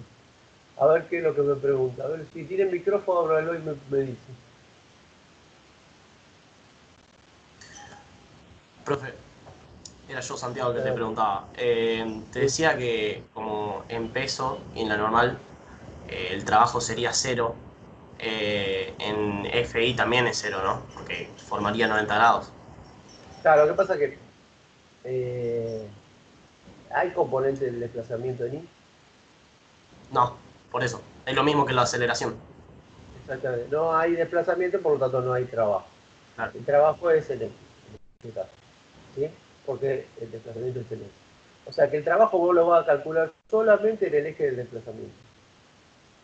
A ver qué es lo que me pregunta. A ver si tiene micrófono, háblalo y me dice. Profe, era yo, Santiago, que te Dale. preguntaba. Te decía que como en peso y en la normal el trabajo sería cero, en FI también es cero, ¿no? Porque formaría 90 grados. Claro, lo que pasa es que hay componentes del desplazamiento en I. No, por eso. Es lo mismo que la aceleración. Exactamente. No hay desplazamiento, por lo tanto no hay trabajo. Claro. El trabajo es en este caso. ¿Sí? Porque el desplazamiento es en X. O sea que el trabajo vos lo vas a calcular solamente en el eje del desplazamiento.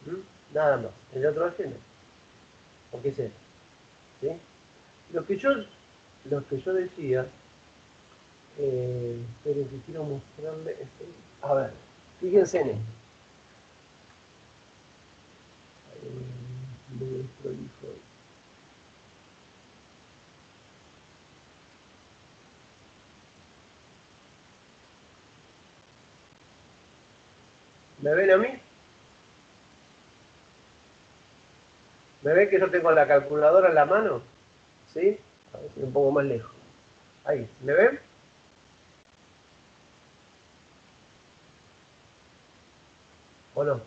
¿Mm? Nada más. En el otro eje no. Porque es X. ¿Sí? Lo que yo, lo que yo decía, esperen que quiero mostrarle. A ver, fíjense en esto. Medio prolijo. ¿Me ven a mí? ¿Me ven que yo tengo la calculadora en la mano? ¿Sí? A ver si un poco más lejos. Ahí, ¿me ven? ¿O no?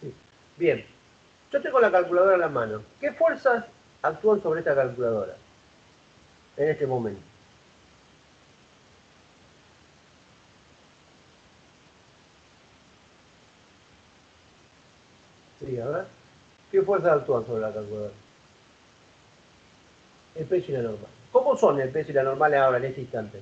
Sí. Bien. Yo tengo la calculadora en la mano. ¿Qué fuerzas actúan sobre esta calculadora en este momento? Sí, a ver. ¿Qué fuerzas actúan sobre la calculadora? El peso y la normal. ¿Cómo son el peso y la normal ahora en este instante?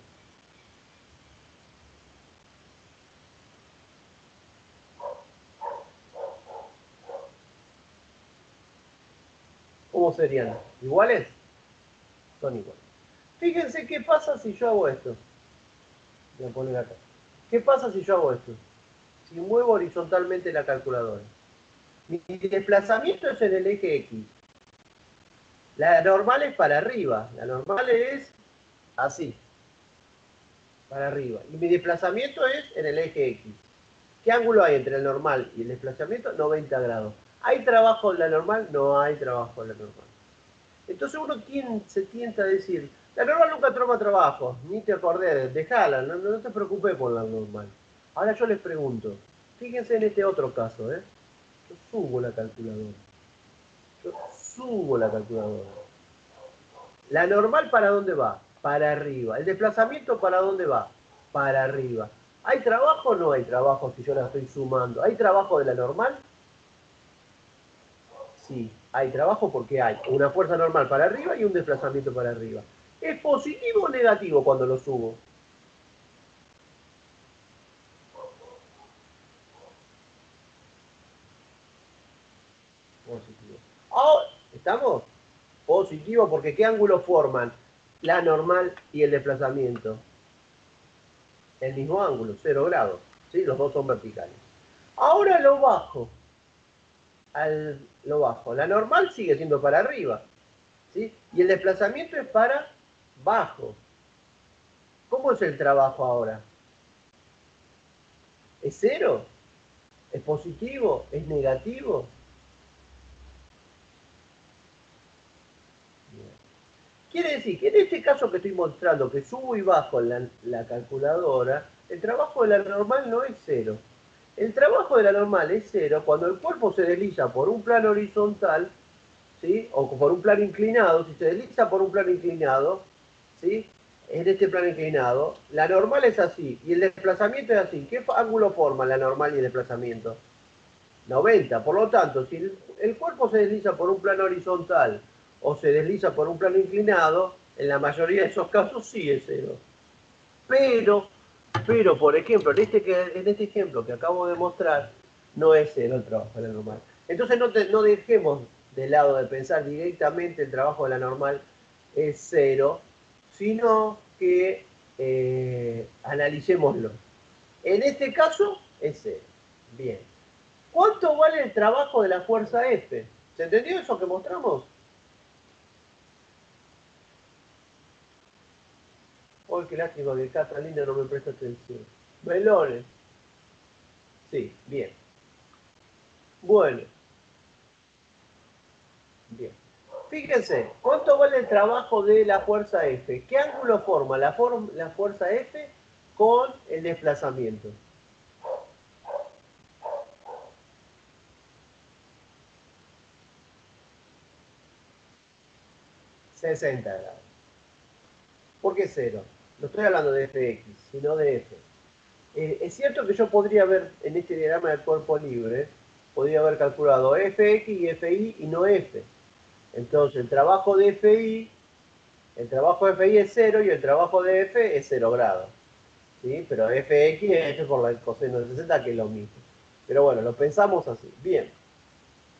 ¿Cómo serían? ¿Iguales? Son iguales. Fíjense qué pasa si yo hago esto. Voy a poner acá. ¿Qué pasa si yo hago esto? Si muevo horizontalmente la calculadora. Mi desplazamiento es en el eje X. La normal es para arriba. La normal es así. Para arriba. Y mi desplazamiento es en el eje X. ¿Qué ángulo hay entre el normal y el desplazamiento? 90 grados. ¿Hay trabajo en la normal? No hay trabajo en la normal. Entonces uno se tienta a decir, la normal nunca toma trabajo, ni te acordés, dejala, no te preocupes por la normal. Ahora yo les pregunto, fíjense en este otro caso, ¿eh? Yo subo la calculadora. Yo subo la calculadora. La normal, ¿para dónde va? Para arriba. ¿El desplazamiento para dónde va? Para arriba. ¿Hay trabajo o no hay trabajo si yo la estoy sumando? ¿Hay trabajo de la normal? Sí, hay trabajo porque hay una fuerza normal para arriba y un desplazamiento para arriba. ¿Es positivo o negativo cuando lo subo? Positivo. Ahora, ¿estamos? Positivo porque ¿qué ángulo forman la normal y el desplazamiento? El mismo ángulo, 0 grados. ¿Sí? Los dos son verticales. Ahora lo bajo. Lo bajo. La normal sigue siendo para arriba. ¿Sí? Y el desplazamiento es para bajo. ¿Cómo es el trabajo ahora? ¿Es cero? ¿Es positivo? ¿Es negativo? Quiere decir que en este caso que estoy mostrando, que subo y bajo la calculadora, el trabajo de la normal no es cero. El trabajo de la normal es cero cuando el cuerpo se desliza por un plano horizontal, ¿sí? O por un plano inclinado. Si se desliza por un plano inclinado, ¿sí? En este plano inclinado, la normal es así y el desplazamiento es así. ¿Qué ángulo forman la normal y el desplazamiento? 90. Por lo tanto, si el cuerpo se desliza por un plano horizontal o se desliza por un plano inclinado, en la mayoría de esos casos sí es cero. Pero, por ejemplo, en este ejemplo que acabo de mostrar, no es cero el trabajo de la normal. Entonces no dejemos de lado de pensar directamente el trabajo de la normal es cero, sino que analicémoslo. En este caso es 0. Bien. ¿Cuánto vale el trabajo de la fuerza F? ¿Se entendió eso que mostramos? Oh, qué lástima que Catalina no me presta atención. Melones. Sí, bien. Bueno. Bien. Fíjense, ¿cuánto vale el trabajo de la fuerza F? ¿Qué ángulo forma la fuerza F con el desplazamiento? 60 grados. ¿Por qué 0? No estoy hablando de Fx, sino de F. Es cierto que yo podría haber, en este diagrama del cuerpo libre, podría haber calculado Fx y Fi y no F. Entonces, el trabajo de Fi es 0 y el trabajo de F es 0 grados. ¿Sí? Pero Fx es F por el coseno de 60, que es lo mismo. Pero bueno, lo pensamos así. Bien.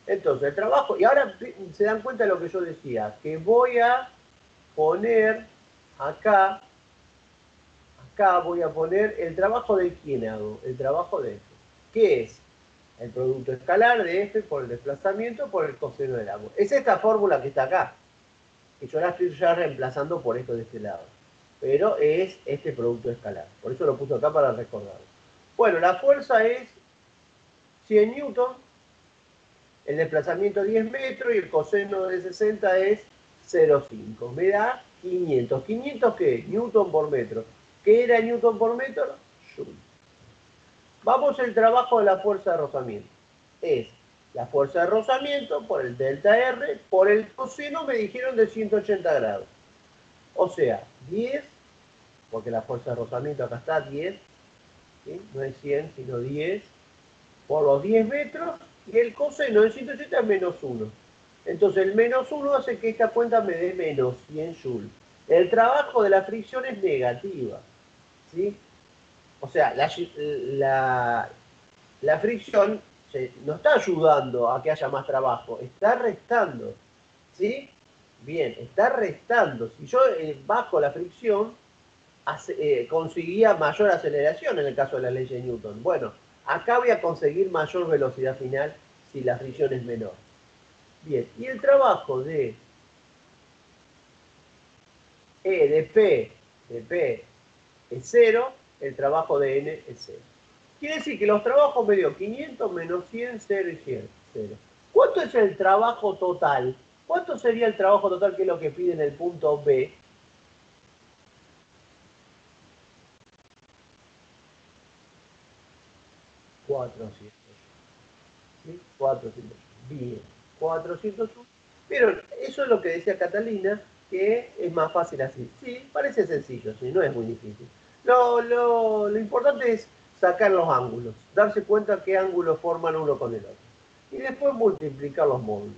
Entonces, el trabajo... Y ahora se dan cuenta de lo que yo decía, que voy a poner acá voy a poner el trabajo de quién hago, el trabajo de F. ¿Qué es? El producto escalar de F por el desplazamiento por el coseno del ángulo. Es esta fórmula que está acá, que yo la estoy ya reemplazando por esto de este lado. Pero es este producto escalar. Por eso lo puse acá para recordarlo. Bueno, la fuerza es 100 newton, el desplazamiento 10 metros y el coseno de 60 es 0,5. Me da 500. ¿500 qué? Newton por metro. ¿Qué era newton por metro? Joule. Vamos al trabajo de la fuerza de rozamiento. Es la fuerza de rozamiento por el delta R, por el coseno me dijeron de 180 grados. O sea, 10, porque la fuerza de rozamiento acá está, 10, ¿sí? No es 100, sino 10, por los 10 metros, y el coseno de 180 es menos 1. Entonces el menos 1 hace que esta cuenta me dé menos 100 joules. El trabajo de la fricción es negativa, ¿sí? O sea, la fricción no está ayudando a que haya más trabajo, está restando, ¿sí? Bien, está restando. Si yo bajo la fricción, conseguía mayor aceleración en el caso de la ley de Newton. Bueno, acá voy a conseguir mayor velocidad final si la fricción es menor. Bien, y el trabajo de E de P es 0, el trabajo de N es 0. Quiere decir que los trabajos me dio 500 menos 100, 0 y 100, 0. ¿Cuánto es el trabajo total? ¿Cuánto sería el trabajo total, que es lo que pide en el punto B? 400. ¿Sí? 400. Bien, 400. Pero eso es lo que decía Catalina, que es más fácil así. Sí, parece sencillo, sí, no es muy difícil. Lo importante es sacar los ángulos, darse cuenta qué ángulos forman uno con el otro. Y después multiplicar los módulos.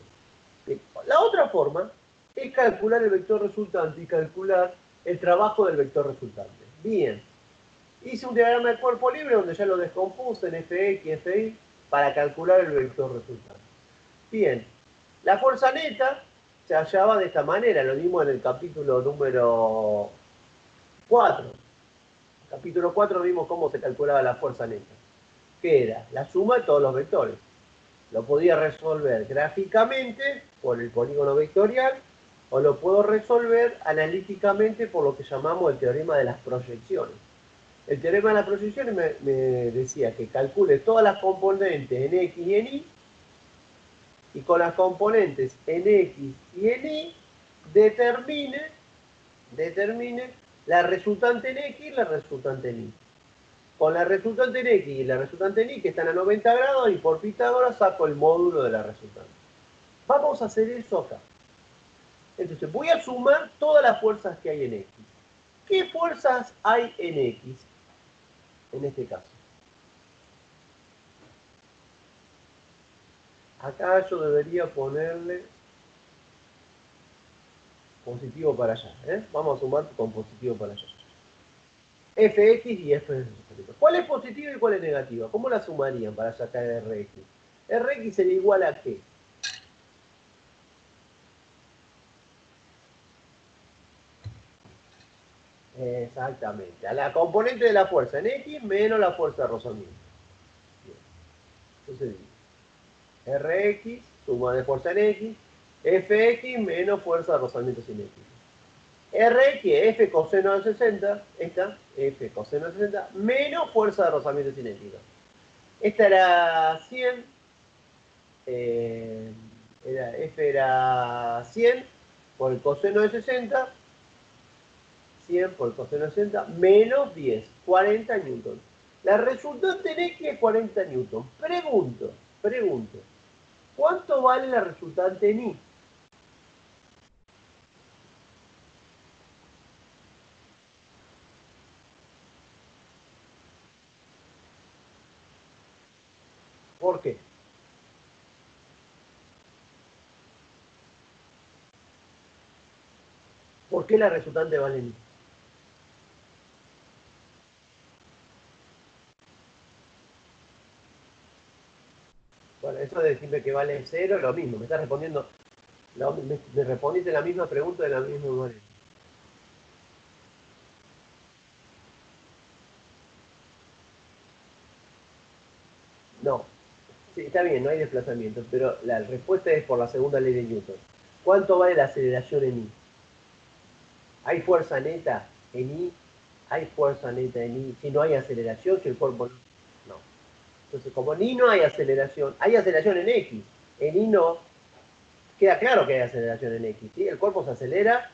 Bien. La otra forma es calcular el vector resultante y calcular el trabajo del vector resultante. Bien. Hice un diagrama de cuerpo libre donde ya lo descompuse en Fx y Fi para calcular el vector resultante. Bien, la fuerza neta se hallaba de esta manera, lo dimos en el capítulo número 4. Capítulo 4 vimos cómo se calculaba la fuerza neta, que era la suma de todos los vectores. Lo podía resolver gráficamente por el polígono vectorial o lo puedo resolver analíticamente por lo que llamamos el teorema de las proyecciones. El teorema de las proyecciones me decía que calcule todas las componentes en X y en Y, y con las componentes en X y en Y determine la resultante en X y la resultante en Y. Con la resultante en X y la resultante en Y, que están a 90 grados, y por Pitágoras saco el módulo de la resultante. Vamos a hacer eso acá. Entonces voy a sumar todas las fuerzas que hay en X. ¿Qué fuerzas hay en X en este caso? Acá yo debería ponerle positivo para allá. Vamos a sumar con positivo para allá. Fx y F. ¿Cuál es positiva y cuál es negativa? ¿Cómo la sumarían para sacar Rx? Rx sería igual a ¿qué? Exactamente. A la componente de la fuerza en X menos la fuerza de rozamiento. Bien. Entonces digo, Rx, suma de fuerza en X, Fx menos fuerza de rozamiento cinético. Rx, F coseno de 60, esta, F coseno de 60, menos fuerza de rozamiento cinético. Esta era 100, F era 100 por el coseno de 60, 100 por el coseno de 60, menos 10, 40 newton. La resultante en X es 40 newton. Pregunto, ¿cuánto vale la resultante en Y? ¿Por qué? ¿Por qué la resultante vale en Y? Bueno, eso de decirme que vale 0 lo mismo. Me estás respondiendo, me respondiste la misma pregunta de la misma manera. No. Sí, está bien, no hay desplazamiento, pero la respuesta es por la segunda ley de Newton. ¿Cuánto vale la aceleración en I? ¿Hay fuerza neta en I? ¿Hay fuerza neta en I? Si no hay aceleración, si el cuerpo no. No. Entonces, como en I no hay aceleración en X. En I no. Queda claro que hay aceleración en X. ¿Sí? El cuerpo se acelera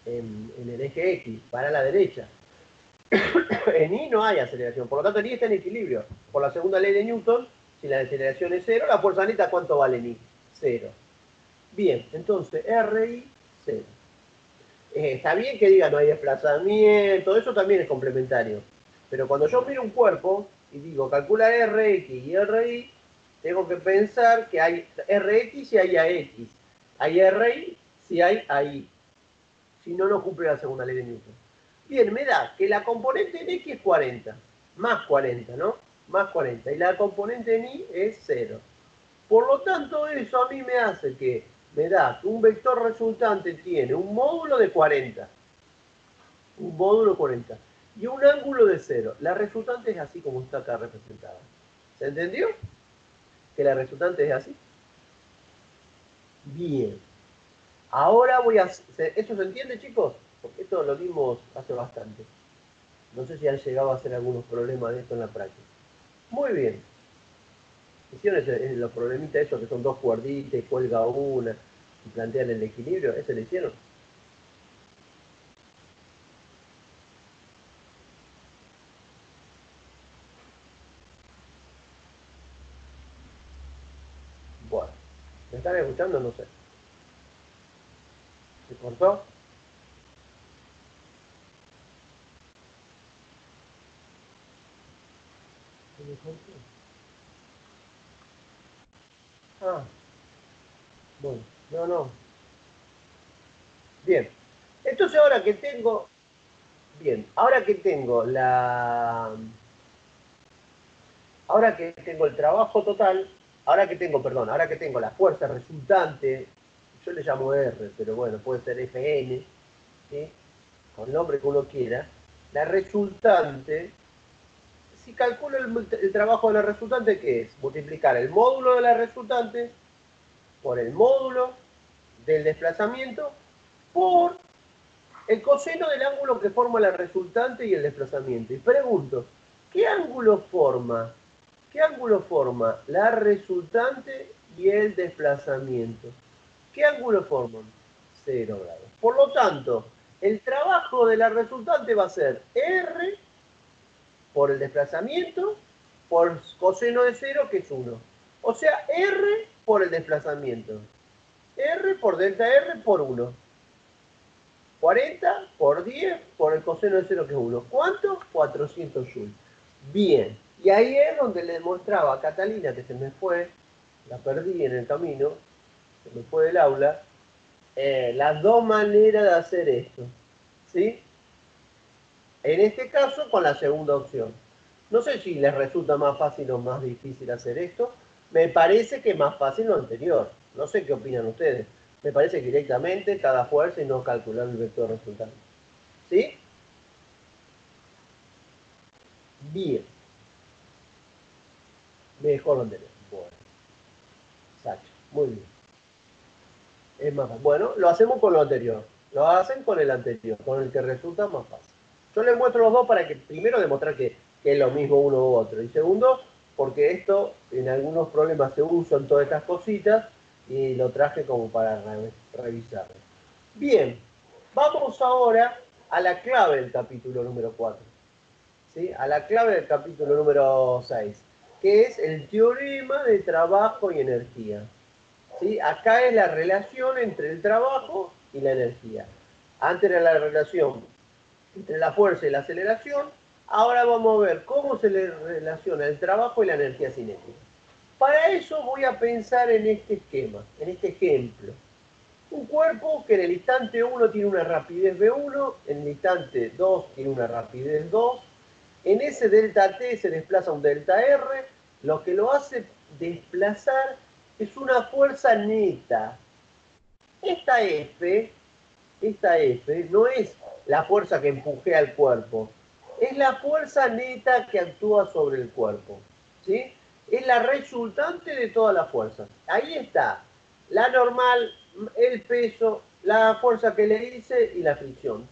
en el eje X, para la derecha. En I no hay aceleración, por lo tanto en I está en equilibrio. Por la segunda ley de Newton, si la aceleración es 0, la fuerza neta, ¿cuánto vale en I? 0. Bien, entonces RI, 0. Está bien que diga no hay desplazamiento, eso también es complementario. Pero cuando yo miro un cuerpo y digo calcula Rx y Ri, tengo que pensar que hay Rx si hay AX, hay Ri si hay AI. Si no, no cumple la segunda ley de Newton. Bien, me da que la componente en X es 40, más 40, ¿no? Más 40. Y la componente en Y es 0. Por lo tanto, eso a mí me hace que me da que un vector resultante tiene un módulo de 40. Un módulo 40. Y un ángulo de 0. La resultante es así como está acá representada. ¿Se entendió? Que la resultante es así. Bien. Ahora voy a hacer... ¿Eso se entiende, chicos? Porque esto lo vimos hace bastante. No sé si han llegado a hacer algunos problemas de esto en la práctica. Muy bien. Hicieron los problemitas esos que son dos cuerditas y cuelga una y plantean el equilibrio. ¿Ese lo hicieron? Bueno. ¿Me están escuchando? No sé. ¿Se cortó? ¿Se me cortó? Ah, bueno. No, no. Bien. Entonces ahora que tengo... Bien. Ahora que tengo la... Ahora que tengo el trabajo total, ahora que tengo la fuerza resultante, yo le llamo R, pero bueno, puede ser Fn, ¿sí? Con el nombre que uno quiera, la resultante, si calculo el trabajo de la resultante, ¿qué es? Multiplicar el módulo de la resultante por el módulo del desplazamiento por el coseno del ángulo que forma la resultante y el desplazamiento. Y pregunto, ¿qué ángulo forma? ¿Qué ángulo forma la resultante y el desplazamiento? ¿Qué ángulo forman? 0 grados. Por lo tanto, el trabajo de la resultante va a ser R por el desplazamiento por coseno de 0, que es 1. O sea, R por el desplazamiento. R por delta R por 1. 40 por 10 por el coseno de 0, que es 1. ¿Cuánto? 400 joules. Bien. Y ahí es donde le demostraba a Catalina, que se me fue, la perdí en el camino, se me fue del aula, las dos maneras de hacer esto. ¿Sí? En este caso, con la segunda opción. No sé si les resulta más fácil o más difícil hacer esto. Me parece que es más fácil lo anterior. No sé qué opinan ustedes. Me parece que directamente cada fuerza y no calcular el vector resultante. ¿Sí? Bien. Mejor lo anterior. Bueno. Exacto. Muy bien. Es más fácil. Bueno, lo hacemos con lo anterior. Lo hacen con el anterior, con el que resulta más fácil. Yo les muestro los dos para que, primero, demostrar que es lo mismo uno u otro. Y segundo, porque esto en algunos problemas se usan todas estas cositas y lo traje como para revisarlo. Bien, vamos ahora a la clave del capítulo número 4. ¿Sí? A la clave del capítulo número 6, que es el teorema de trabajo y energía. ¿Sí? Acá es la relación entre el trabajo y la energía. Antes era la relación entre la fuerza y la aceleración. Ahora vamos a ver cómo se le relaciona el trabajo y la energía cinética. Para eso voy a pensar en este esquema, en este ejemplo. Un cuerpo que en el instante 1 tiene una rapidez V1, en el instante 2 tiene una rapidez 2. En ese delta T se desplaza un delta R. Lo que lo hace desplazar es una fuerza neta. Esta F no es la fuerza que empujea al cuerpo, es la fuerza neta que actúa sobre el cuerpo, ¿sí? Es la resultante de todas las fuerzas. Ahí está, la normal, el peso, la fuerza que le hice y la fricción.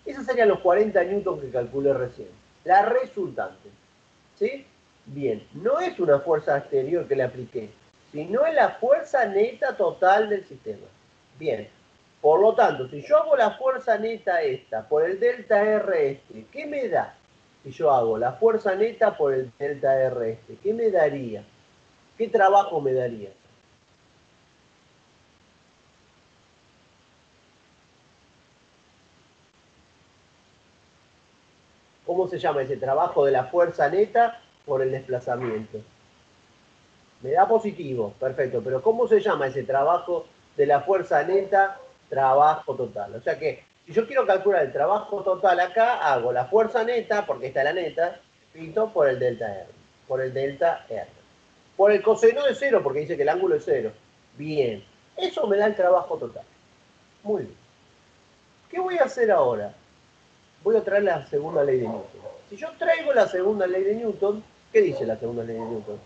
Esos serían los 40 newtons que calculé recién. La resultante, ¿sí? Bien, no es una fuerza exterior que le apliqué, sino es la fuerza neta total del sistema. Bien, por lo tanto, si yo hago la fuerza neta esta por el delta R este, ¿qué me da? Si yo hago la fuerza neta por el delta R este, ¿qué me daría? ¿Qué trabajo me daría? ¿Cómo se llama ese trabajo de la fuerza neta por el desplazamiento? Me da positivo, perfecto, pero ¿cómo se llama ese trabajo de la fuerza neta, trabajo total? O sea que, si yo quiero calcular el trabajo total acá, hago la fuerza neta, porque está la neta, pinto por el delta R, por el delta R. Por el coseno de cero, porque dice que el ángulo es cero. Bien, eso me da el trabajo total. Muy bien. ¿Qué voy a hacer ahora? Voy a traer la segunda ley de Newton. Si yo traigo la segunda ley de Newton, ¿qué dice la segunda ley de Newton?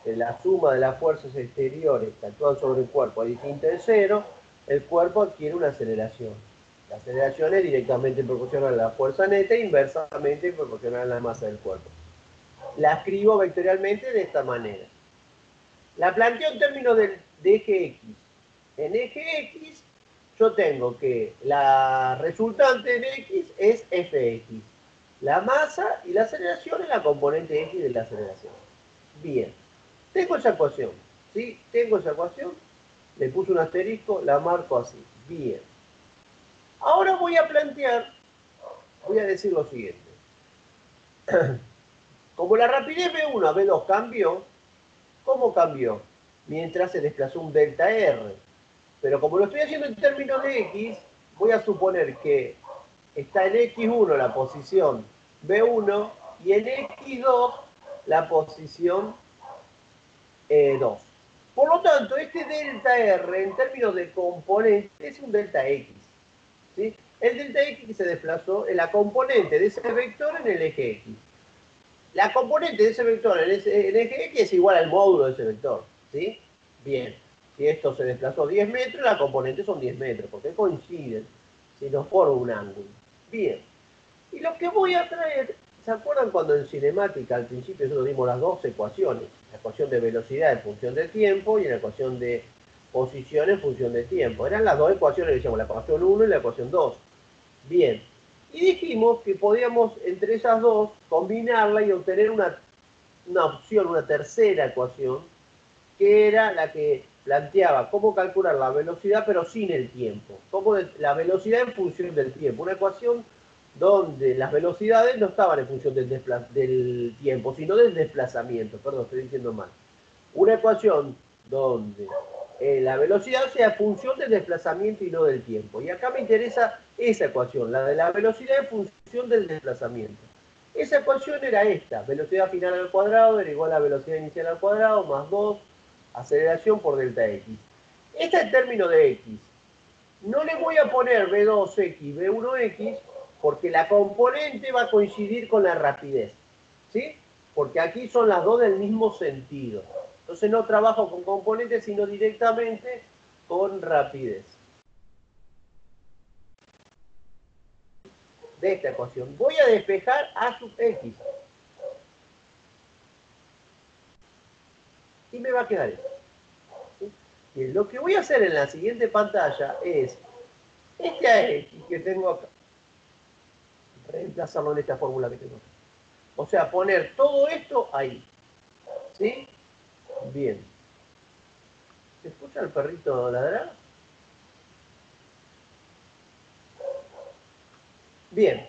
Que la suma de las fuerzas exteriores que actúan sobre el cuerpo es distinta de cero, el cuerpo adquiere una aceleración. La aceleración es directamente proporcional a la fuerza neta e inversamente proporcional a la masa del cuerpo. La escribo vectorialmente de esta manera. La planteo en términos de eje X. En eje X yo tengo que la resultante de X es Fx. La masa y la aceleración es la componente X de la aceleración. Bien. Tengo esa ecuación. ¿Sí? Tengo esa ecuación. Le puse un asterisco, la marco así. Bien. Ahora voy a decir lo siguiente. Como la rapidez V1 a V2 cambió, ¿cómo cambió? Mientras se desplazó un delta R. Pero como lo estoy haciendo en términos de X, voy a suponer que está en X1 la posición V1 y en X2 la posición 2. Por lo tanto, este delta R en términos de componente es un delta X. ¿Sí? El delta X que se desplazó en la componente de ese vector en el eje X. La componente de ese vector en el eje X es igual al módulo de ese vector. ¿Sí? Bien. Si esto se desplazó 10 metros, la componente son 10 metros, porque coinciden, si no forman un ángulo. Bien. Y lo que voy a traer, ¿se acuerdan cuando en cinemática al principio nosotros dimos las dos ecuaciones? La ecuación de velocidad en función del tiempo y la ecuación de posición en función del tiempo. Eran las dos ecuaciones que decíamos, la ecuación 1 y la ecuación 2. Bien. Y dijimos que podíamos entre esas dos combinarla y obtener una opción, una tercera ecuación, que era la que planteaba cómo calcular la velocidad pero sin el tiempo. La velocidad en función del tiempo. Una ecuación donde las velocidades no estaban en función del tiempo, sino del desplazamiento. Perdón, estoy diciendo mal. Una ecuación donde la velocidad sea función del desplazamiento y no del tiempo. Y acá me interesa esa ecuación, la de la velocidad en función del desplazamiento. Esa ecuación era esta, velocidad final al cuadrado era igual a velocidad inicial al cuadrado más 2, aceleración por delta X. Esta en términos de X. No le voy a poner V2X, V1X, porque la componente va a coincidir con la rapidez. ¿sí? Porque aquí son las dos del mismo sentido. Entonces no trabajo con componentes, sino directamente con rapidez. De esta ecuación. Voy a despejar a sub x. Y me va a quedar esto. ¿Sí? Bien, lo que voy a hacer en la siguiente pantalla es este AX que tengo acá. Reemplazarlo en esta fórmula que tengo acá. O sea, poner todo esto ahí. ¿Sí? Bien. ¿Se escucha el perrito ladrar? Bien.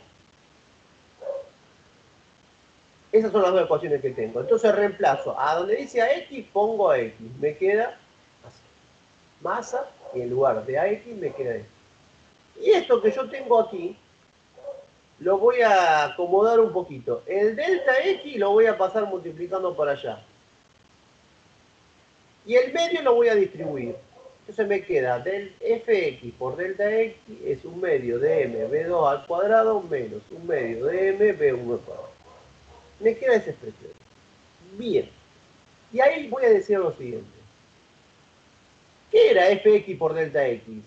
Esas son las dos ecuaciones que tengo. Entonces reemplazo. A donde dice AX, pongo AX. Me queda así. Masa, y en lugar de AX me queda esto. Y esto que yo tengo aquí, lo voy a acomodar un poquito. El delta X lo voy a pasar multiplicando por allá. Y el medio lo voy a distribuir. Entonces me queda del fx por delta x es un medio de m b2 al cuadrado menos un medio de m b1 al cuadrado. Me queda esa expresión. Bien. Y ahí voy a decir lo siguiente. ¿Qué era fx por delta x?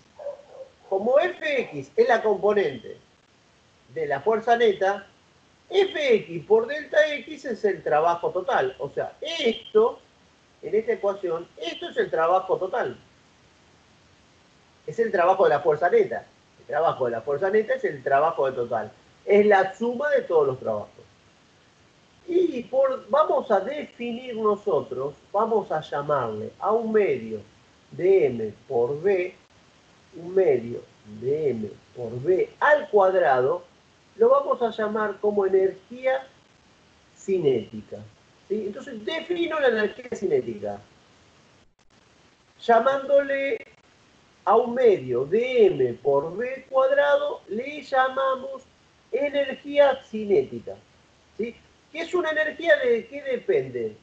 Como fx es la componente de la fuerza neta, fx por delta x es el trabajo total. O sea, esto, en esta ecuación, esto es el trabajo total. Es el trabajo de la fuerza neta. El trabajo de la fuerza neta es el trabajo de total. Es la suma de todos los trabajos. Y vamos a definir nosotros, vamos a llamarle a un medio de m por b, un medio de m por b al cuadrado, lo vamos a llamar como energía cinética. ¿Sí? Entonces defino la energía cinética, llamándole a un medio de m por b cuadrado, le llamamos energía cinética. ¿Sí? ¿Qué es una energía de qué depende?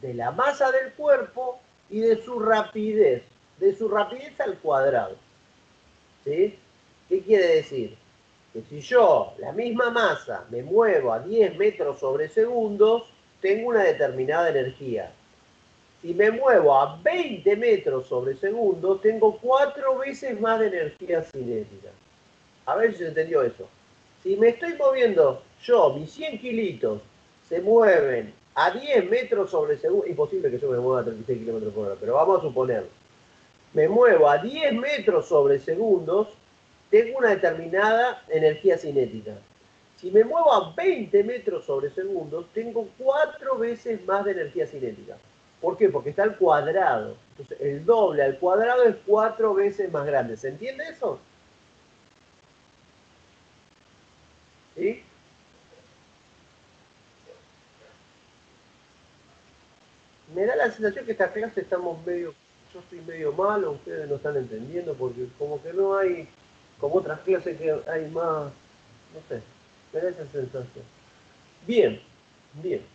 De la masa del cuerpo y de su rapidez al cuadrado. ¿Sí? ¿Qué quiere decir? Que si yo, la misma masa, me muevo a 10 metros sobre segundos, tengo una determinada energía. Si me muevo a 20 metros sobre segundo, tengo 4 veces más de energía cinética. A ver si se entendió eso. Si me estoy moviendo, yo, mis 100 kilitos, se mueven a 10 metros sobre segundo, imposible que yo me mueva a 36 kilómetros por hora, pero vamos a suponer, me muevo a 10 metros sobre segundos, tengo una determinada energía cinética. Si me muevo a 20 metros sobre segundos, tengo 4 veces más de energía cinética. ¿Por qué? Porque está al cuadrado. Entonces, el doble al cuadrado es 4 veces más grande. ¿Se entiende eso? ¿Sí? Me da la sensación que esta clase estamos medio, yo estoy medio malo, ustedes no están entendiendo, porque como que no hay, como otras clases que hay más, no sé, me da esa sensación. Bien, bien.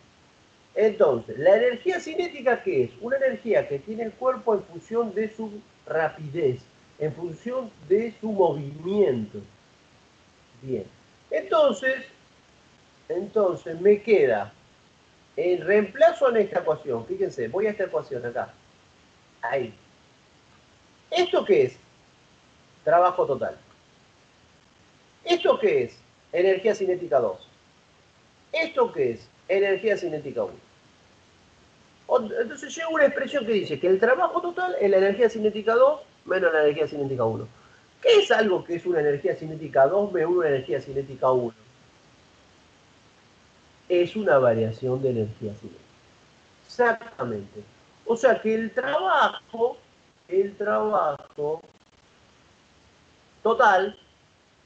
Entonces, ¿la energía cinética qué es? Una energía que tiene el cuerpo en función de su rapidez, en función de su movimiento. Bien. Entonces me queda el reemplazo en esta ecuación. Fíjense, voy a esta ecuación acá. Ahí. ¿Esto qué es? Trabajo total. ¿Esto qué es? Energía cinética 2. ¿Esto qué es? Energía cinética 1. Entonces llega una expresión que dice que el trabajo total es la energía cinética 2 menos la energía cinética 1. ¿Qué es algo que es una energía cinética 2 menos una energía cinética 1? Es una variación de energía cinética. Exactamente. O sea que el trabajo total,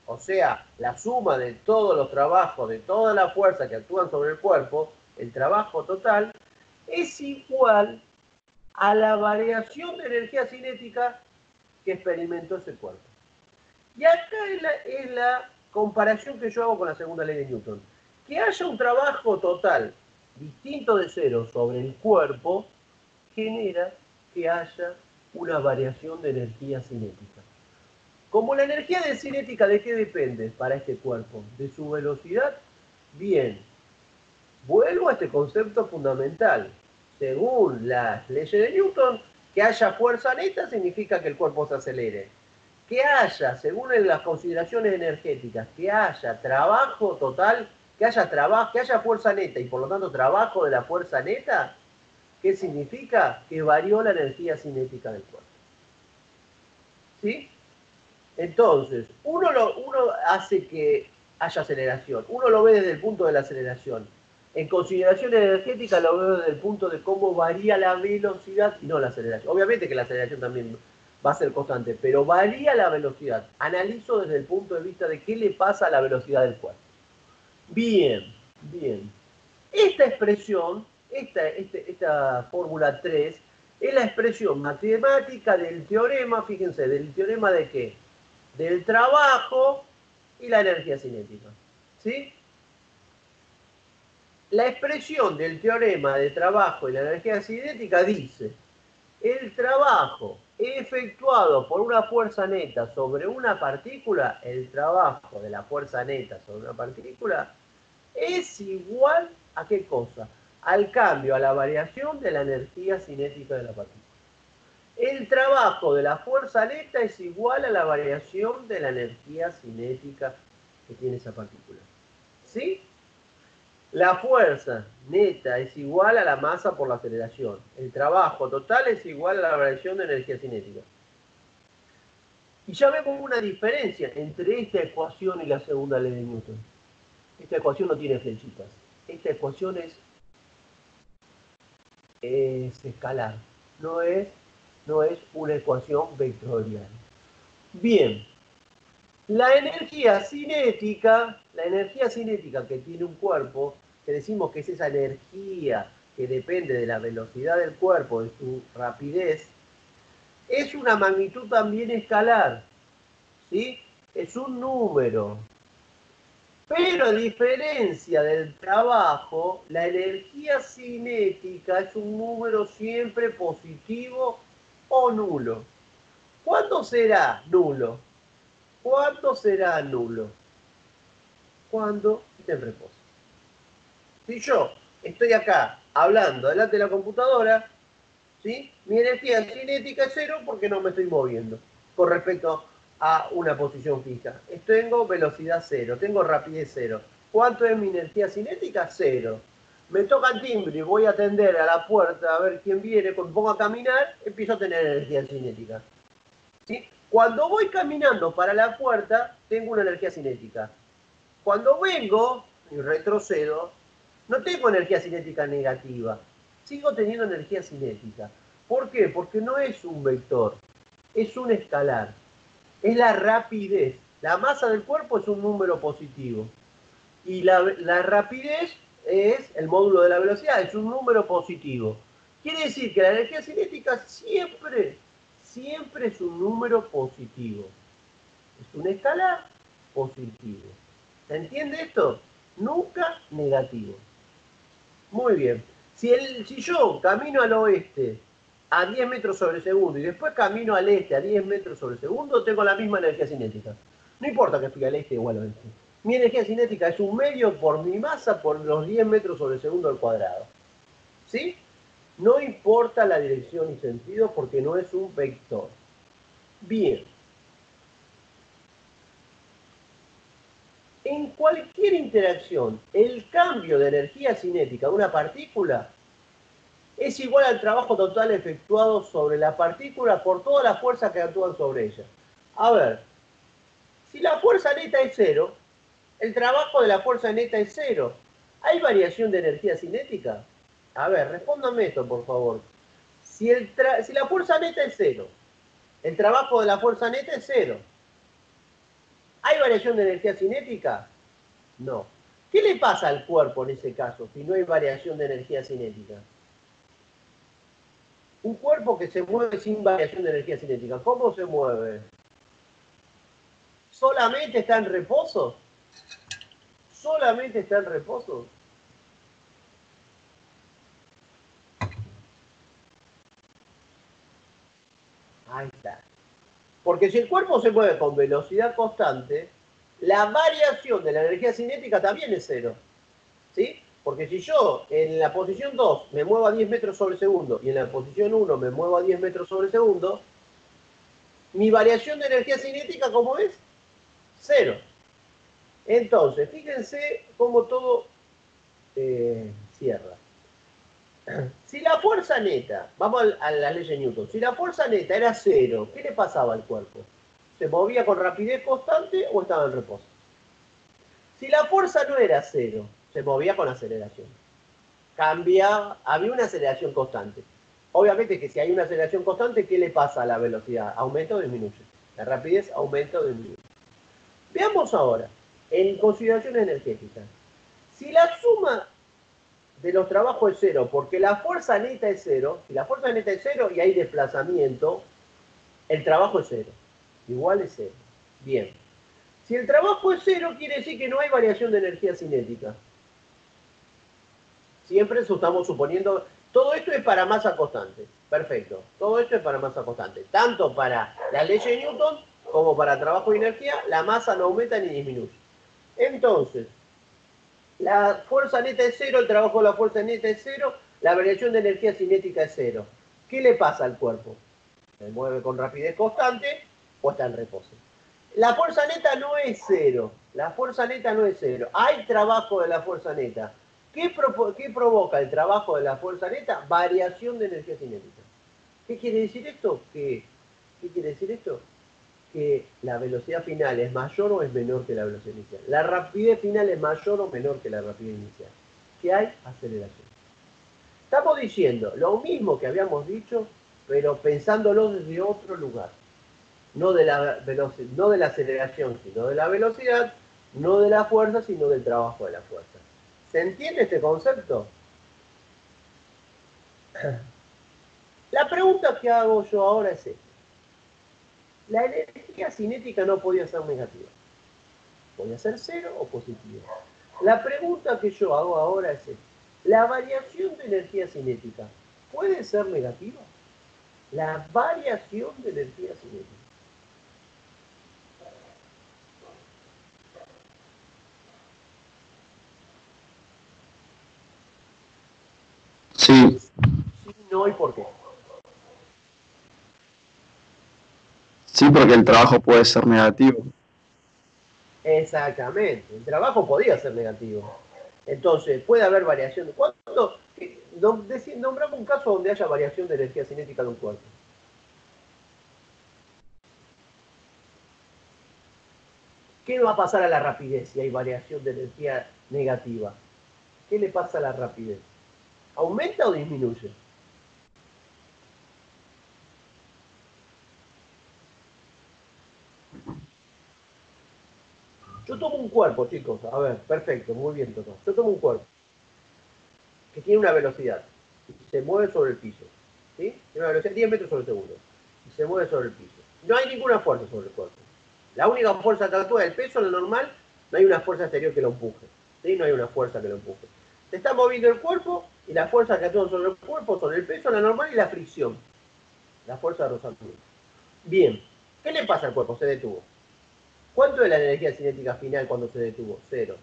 o sea, la suma de todos los trabajos, de toda la fuerza que actúan sobre el cuerpo, el trabajo total, es igual a la variación de energía cinética que experimentó ese cuerpo. Y acá es la comparación que yo hago con la segunda ley de Newton. Que haya un trabajo total distinto de cero sobre el cuerpo genera que haya una variación de energía cinética. Como la energía de cinética, ¿de qué depende para este cuerpo? ¿De su velocidad? Bien. Vuelvo a este concepto fundamental. Según las leyes de Newton, que haya fuerza neta significa que el cuerpo se acelere. Que haya, según las consideraciones energéticas, que haya trabajo total, que haya fuerza neta y por lo tanto trabajo de la fuerza neta, ¿qué significa? Que varió la energía cinética del cuerpo. ¿Sí? Entonces, uno hace que haya aceleración. Uno lo ve desde el punto de la aceleración. En consideración energética lo veo desde el punto de cómo varía la velocidad y no la aceleración. Obviamente que la aceleración también va a ser constante, pero varía la velocidad. Analizo desde el punto de vista de qué le pasa a la velocidad del cuerpo. Bien, bien. Esta expresión, esta fórmula 3, es la expresión matemática del teorema, fíjense, del teorema de qué? Del trabajo y la energía cinética. ¿Sí? La expresión del teorema de trabajo y la energía cinética dice: el trabajo efectuado por una fuerza neta sobre una partícula, el trabajo de la fuerza neta sobre una partícula, es igual a ¿qué cosa? Al cambio, a la variación de la energía cinética de la partícula. El trabajo de la fuerza neta es igual a la variación de la energía cinética que tiene esa partícula. ¿Sí? La fuerza neta es igual a la masa por la aceleración. El trabajo total es igual a la variación de energía cinética. Y ya vemos una diferencia entre esta ecuación y la segunda ley de Newton. Esta ecuación no tiene flechitas. Esta ecuación es escalar. No es una ecuación vectorial. Bien. La energía cinética que tiene un cuerpo, que decimos que es esa energía que depende de la velocidad del cuerpo, de su rapidez, es una magnitud también escalar, ¿sí? Es un número. Pero a diferencia del trabajo, la energía cinética es un número siempre positivo o nulo. ¿Cuándo será nulo? ¿Cuándo será nulo? Cuando esté en reposo. Si yo estoy acá hablando delante de la computadora, ¿sí? Mi energía cinética es cero porque no me estoy moviendo con respecto a una posición fija. Tengo velocidad cero, tengo rapidez cero. ¿Cuánto es mi energía cinética? Cero. Me toca el timbre y voy a atender a la puerta a ver quién viene. Cuando pongo a caminar, empiezo a tener energía cinética. ¿Sí? Cuando voy caminando para la puerta, tengo una energía cinética. Cuando vengo y retrocedo, no tengo energía cinética negativa. Sigo teniendo energía cinética. ¿Por qué? Porque no es un vector, es un escalar. Es la rapidez. La masa del cuerpo es un número positivo. Y la rapidez es el módulo de la velocidad, es un número positivo. Quiere decir que la energía cinética siempre es un número positivo. Es un escalar positivo. ¿Se entiende esto? Nunca negativo. Muy bien. Si yo camino al oeste a 10 metros sobre segundo y después camino al este a 10 metros sobre segundo, tengo la misma energía cinética. No importa que fui al este o al oeste. Mi energía cinética es un medio por mi masa por los 10 metros sobre segundo al cuadrado. ¿Sí? No importa la dirección y sentido porque no es un vector. Bien. En cualquier interacción, el cambio de energía cinética de una partícula es igual al trabajo total efectuado sobre la partícula por todas las fuerzas que actúan sobre ella. A ver, si la fuerza neta es cero, el trabajo de la fuerza neta es cero. ¿Hay variación de energía cinética? A ver, respóndame esto, por favor. Si la fuerza neta es cero, el trabajo de la fuerza neta es cero. ¿Hay variación de energía cinética? No. ¿Qué le pasa al cuerpo en ese caso si no hay variación de energía cinética? Un cuerpo que se mueve sin variación de energía cinética, ¿cómo se mueve? ¿Solamente está en reposo? ¿Solamente está en reposo? Ahí está. Porque si el cuerpo se mueve con velocidad constante, la variación de la energía cinética también es cero. ¿Sí? Porque si yo en la posición 2 me muevo a 10 metros sobre segundo y en la posición 1 me muevo a 10 metros sobre segundo, mi variación de energía cinética, ¿cómo es? Cero. Entonces, fíjense cómo todo cierra. Si la fuerza neta, vamos a la ley de Newton, si la fuerza neta era cero, ¿qué le pasaba al cuerpo? ¿Se movía con rapidez constante o estaba en reposo? Si la fuerza no era cero, se movía con aceleración. Cambiaba, había una aceleración constante. Obviamente que si hay una aceleración constante, ¿qué le pasa a la velocidad? ¿Aumenta o disminuye? La rapidez aumenta o disminuye. Veamos ahora, en consideraciones energéticas. Si la suma de los trabajos es cero, porque la fuerza neta es cero, si la fuerza neta es cero y hay desplazamiento, el trabajo es cero. Igual es cero. Bien. Si el trabajo es cero, quiere decir que no hay variación de energía cinética. Siempre estamos suponiendo, todo esto es para masa constante. Perfecto. Todo esto es para masa constante. Tanto para la ley de Newton como para trabajo de energía, la masa no aumenta ni disminuye. Entonces, la fuerza neta es cero, el trabajo de la fuerza neta es cero, la variación de energía cinética es cero. ¿Qué le pasa al cuerpo? ¿Se mueve con rapidez constante o está en reposo? La fuerza neta no es cero. La fuerza neta no es cero. Hay trabajo de la fuerza neta. ¿Qué provoca el trabajo de la fuerza neta? Variación de energía cinética. ¿Qué quiere decir esto? ¿Qué quiere decir esto? Que la velocidad final es mayor o es menor que la velocidad inicial. La rapidez final es mayor o menor que la rapidez inicial. ¿Qué hay? Aceleración. Estamos diciendo lo mismo que habíamos dicho, pero pensándolo desde otro lugar. No de la velocidad, no de la aceleración, sino de la velocidad, no de la fuerza, sino del trabajo de la fuerza. ¿Se entiende este concepto? La pregunta que hago yo ahora es esta. La energía cinética no podía ser negativa. Podía ser cero o positiva. La pregunta que yo hago ahora es esta. ¿La variación de energía cinética puede ser negativa? La variación de energía cinética. Sí, Sí, no y por qué. sí, porque el trabajo puede ser negativo. Exactamente, el trabajo podía ser negativo. Entonces, puede haber variación. ¿Cuándo? Nombramos un caso donde haya variación de energía cinética de un cuerpo. ¿Qué va a pasar a la rapidez si hay variación de energía negativa? ¿Qué le pasa a la rapidez? ¿Aumenta o disminuye? Yo tomo un cuerpo, chicos. A ver, perfecto, muy bien, Toto. Yo tomo un cuerpo que tiene una velocidad y se mueve sobre el piso. ¿Sí? Tiene una velocidad de 10 metros sobre segundo. Y se mueve sobre el piso. No hay ninguna fuerza sobre el cuerpo. La única fuerza que actúa es el peso, lo normal, no hay una fuerza exterior que lo empuje. ¿Sí? No hay una fuerza que lo empuje. Se está moviendo el cuerpo y las fuerzas que actúan sobre el cuerpo son el peso, la normal y la fricción. La fuerza de rozamiento. Bien, ¿qué le pasa al cuerpo? Se detuvo. ¿Cuánto es la energía cinética final cuando se detuvo? Cero.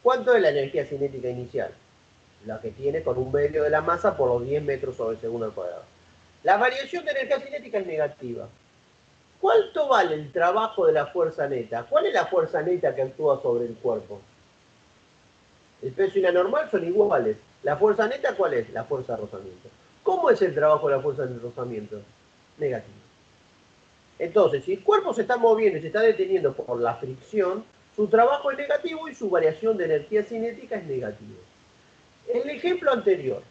¿Cuánto es la energía cinética inicial? La que tiene con un medio de la masa por los 10 metros sobre segundo al cuadrado. La variación de energía cinética es negativa. ¿Cuánto vale el trabajo de la fuerza neta? ¿Cuál es la fuerza neta que actúa sobre el cuerpo? El peso y la normal son iguales. ¿La fuerza neta cuál es? La fuerza de rozamiento. ¿Cómo es el trabajo de la fuerza de rozamiento? Negativo. Entonces, si el cuerpo se está moviendo y se está deteniendo por la fricción, su trabajo es negativo y su variación de energía cinética es negativa. El ejemplo anterior,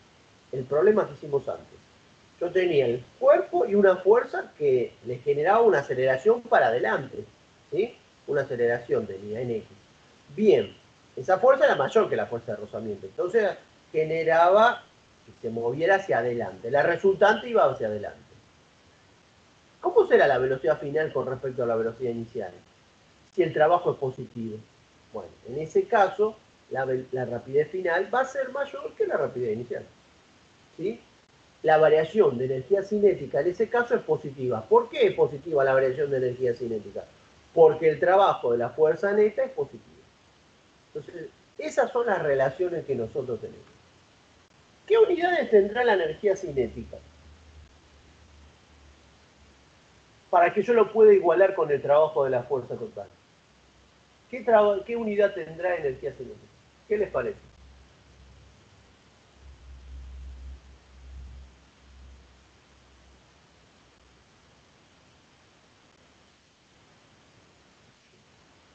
el problema que hicimos antes. Yo tenía el cuerpo y una fuerza que le generaba una aceleración para adelante. ¿Sí? Una aceleración tenía en X. Bien, esa fuerza era mayor que la fuerza de rozamiento. Entonces generaba que se moviera hacia adelante. La resultante iba hacia adelante. ¿Cómo será la velocidad final con respecto a la velocidad inicial? Si el trabajo es positivo. Bueno, en ese caso, la rapidez final va a ser mayor que la rapidez inicial. ¿Sí? La variación de energía cinética en ese caso es positiva. ¿Por qué es positiva la variación de energía cinética? Porque el trabajo de la fuerza neta es positivo. Entonces, Esas son las relaciones que nosotros tenemos. ¿Qué unidades tendrá la energía cinética? Para que yo lo pueda igualar con el trabajo de la fuerza total. ¿Qué unidad tendrá energía cinética? ¿Qué les parece?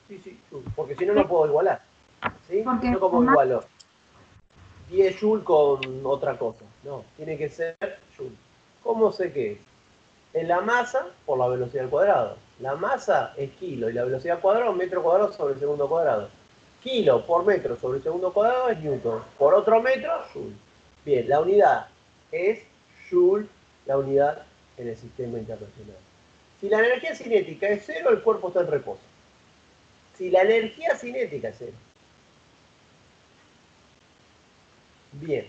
Sí, sí, porque si no, no puedo igualar. ¿Sí? Porque No como igualo 10 Joule con otra cosa. No, tiene que ser Joule. ¿Cómo sé qué es? En la masa por la velocidad al cuadrado. La masa es kilo y la velocidad al cuadrado es metro cuadrado sobre segundo cuadrado. Kilo por metro sobre segundo cuadrado es newton. Por otro metro, joule. Bien, la unidad es joule, la unidad en el sistema internacional. Si la energía cinética es cero, el cuerpo está en reposo. Si la energía cinética es cero. Bien.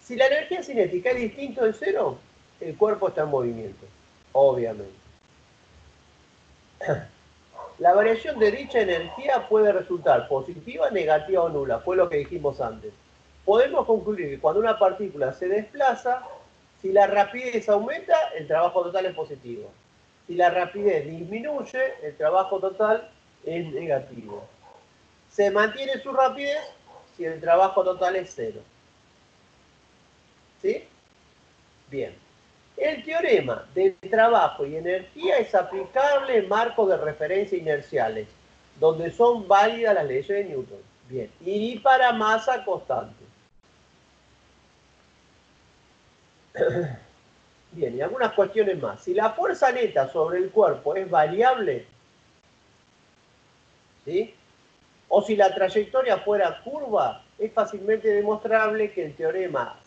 Si la energía cinética es distinto de cero, el cuerpo está en movimiento. Obviamente. La variación de dicha energía puede resultar positiva, negativa o nula. Fue lo que dijimos antes. Podemos concluir que cuando una partícula se desplaza, si la rapidez aumenta, el trabajo total es positivo. Si la rapidez disminuye, el trabajo total es negativo. Se mantiene su rapidez si el trabajo total es cero. ¿Sí? Bien. El teorema de trabajo y energía es aplicable en marcos de referencia inerciales, donde son válidas las leyes de Newton. Bien. Y para masa constante. Bien, y algunas cuestiones más. Si la fuerza neta sobre el cuerpo es variable, ¿sí? O si la trayectoria fuera curva, es fácilmente demostrable que el teorema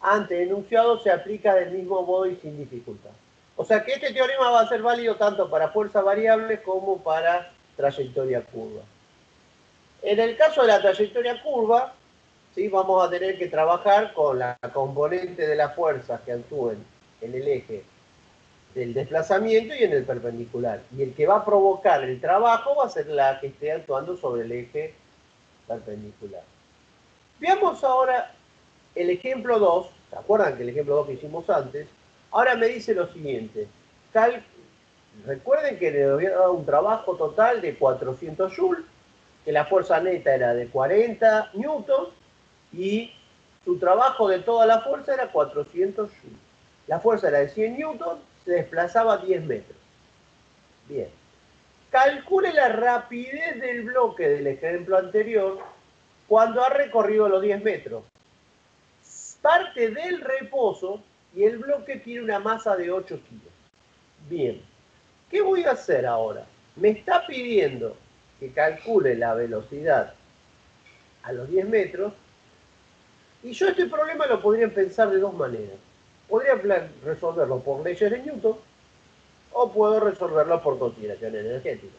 antes enunciado se aplica del mismo modo y sin dificultad. O sea que este teorema va a ser válido tanto para fuerza variable como para trayectoria curva. En el caso de la trayectoria curva, ¿sí? Vamos a tener que trabajar con la componente de las fuerzas que actúen en el eje del desplazamiento y en el perpendicular. Y el que va a provocar el trabajo va a ser la que esté actuando sobre el eje perpendicular. Veamos ahora el ejemplo 2. ¿Se acuerdan que el ejemplo 2 que hicimos antes? Ahora me dice lo siguiente. Recuerden que le había dado un trabajo total de 400 joules, que la fuerza neta era de 40 newtons y su trabajo de toda la fuerza era 400 joules. La fuerza era de 100 newtons, se desplazaba 10 metros. Bien. Calcule la rapidez del bloque del ejemplo anterior cuando ha recorrido los 10 metros. Parte del reposo y el bloque tiene una masa de 8 kilos. Bien. ¿Qué voy a hacer ahora? Me está pidiendo que calcule la velocidad a los 10 metros y yo este problema lo podría pensar de dos maneras. Podría resolverlo por leyes de Newton o puedo resolverlo por consideración energética.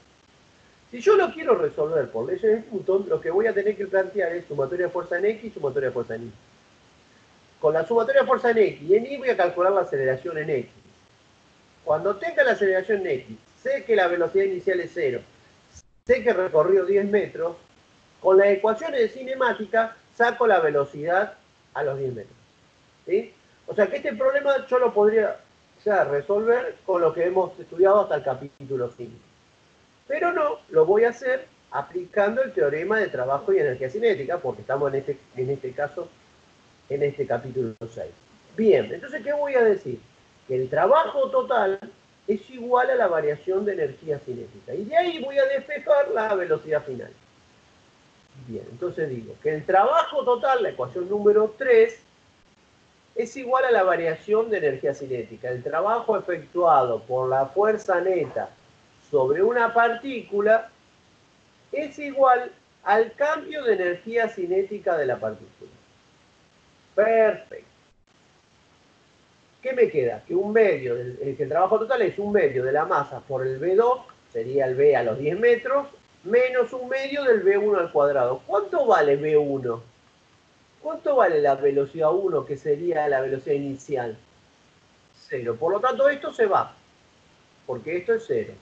Si yo lo quiero resolver por leyes de Newton, lo que voy a tener que plantear es sumatoria de fuerza en X y sumatoria de fuerza en Y. Con la sumatoria de fuerza en X y en Y voy a calcular la aceleración en X. Cuando tenga la aceleración en X, sé que la velocidad inicial es 0, sé que recorrió 10 metros, con las ecuaciones de cinemática saco la velocidad a los 10 metros. ¿Sí? O sea que este problema yo lo podría ya resolver con lo que hemos estudiado hasta el capítulo 5. Pero no, lo voy a hacer aplicando el teorema de trabajo y energía cinética, porque estamos en este caso, en este capítulo 6. Bien, entonces, ¿qué voy a decir? Que el trabajo total es igual a la variación de energía cinética. Y de ahí voy a despejar la velocidad final. Bien, entonces digo que el trabajo total, la ecuación número 3, es igual a la variación de energía cinética. El trabajo efectuado por la fuerza neta sobre una partícula es igual al cambio de energía cinética de la partícula. Perfecto. ¿Qué me queda? Que un medio, que el trabajo total es un medio de la masa por el V2, sería el V a los 10 metros, menos un medio del V1 al cuadrado. ¿Cuánto vale V1? ¿Cuánto vale la velocidad 1, que sería la velocidad inicial? 0. Por lo tanto, esto se va, porque esto es 0.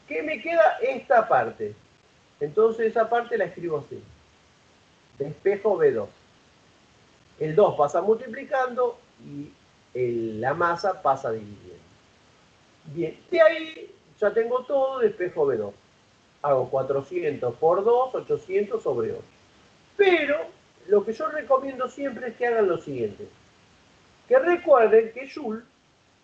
¿Qué me queda? Esta parte. Entonces esa parte la escribo así. despejo V2. El 2 pasa multiplicando y la masa pasa dividiendo. Bien, de ahí ya tengo todo, despejo V2. Hago 400 por 2, 800 sobre 8. Pero lo que yo recomiendo siempre es que hagan lo siguiente. Que recuerden que Joule,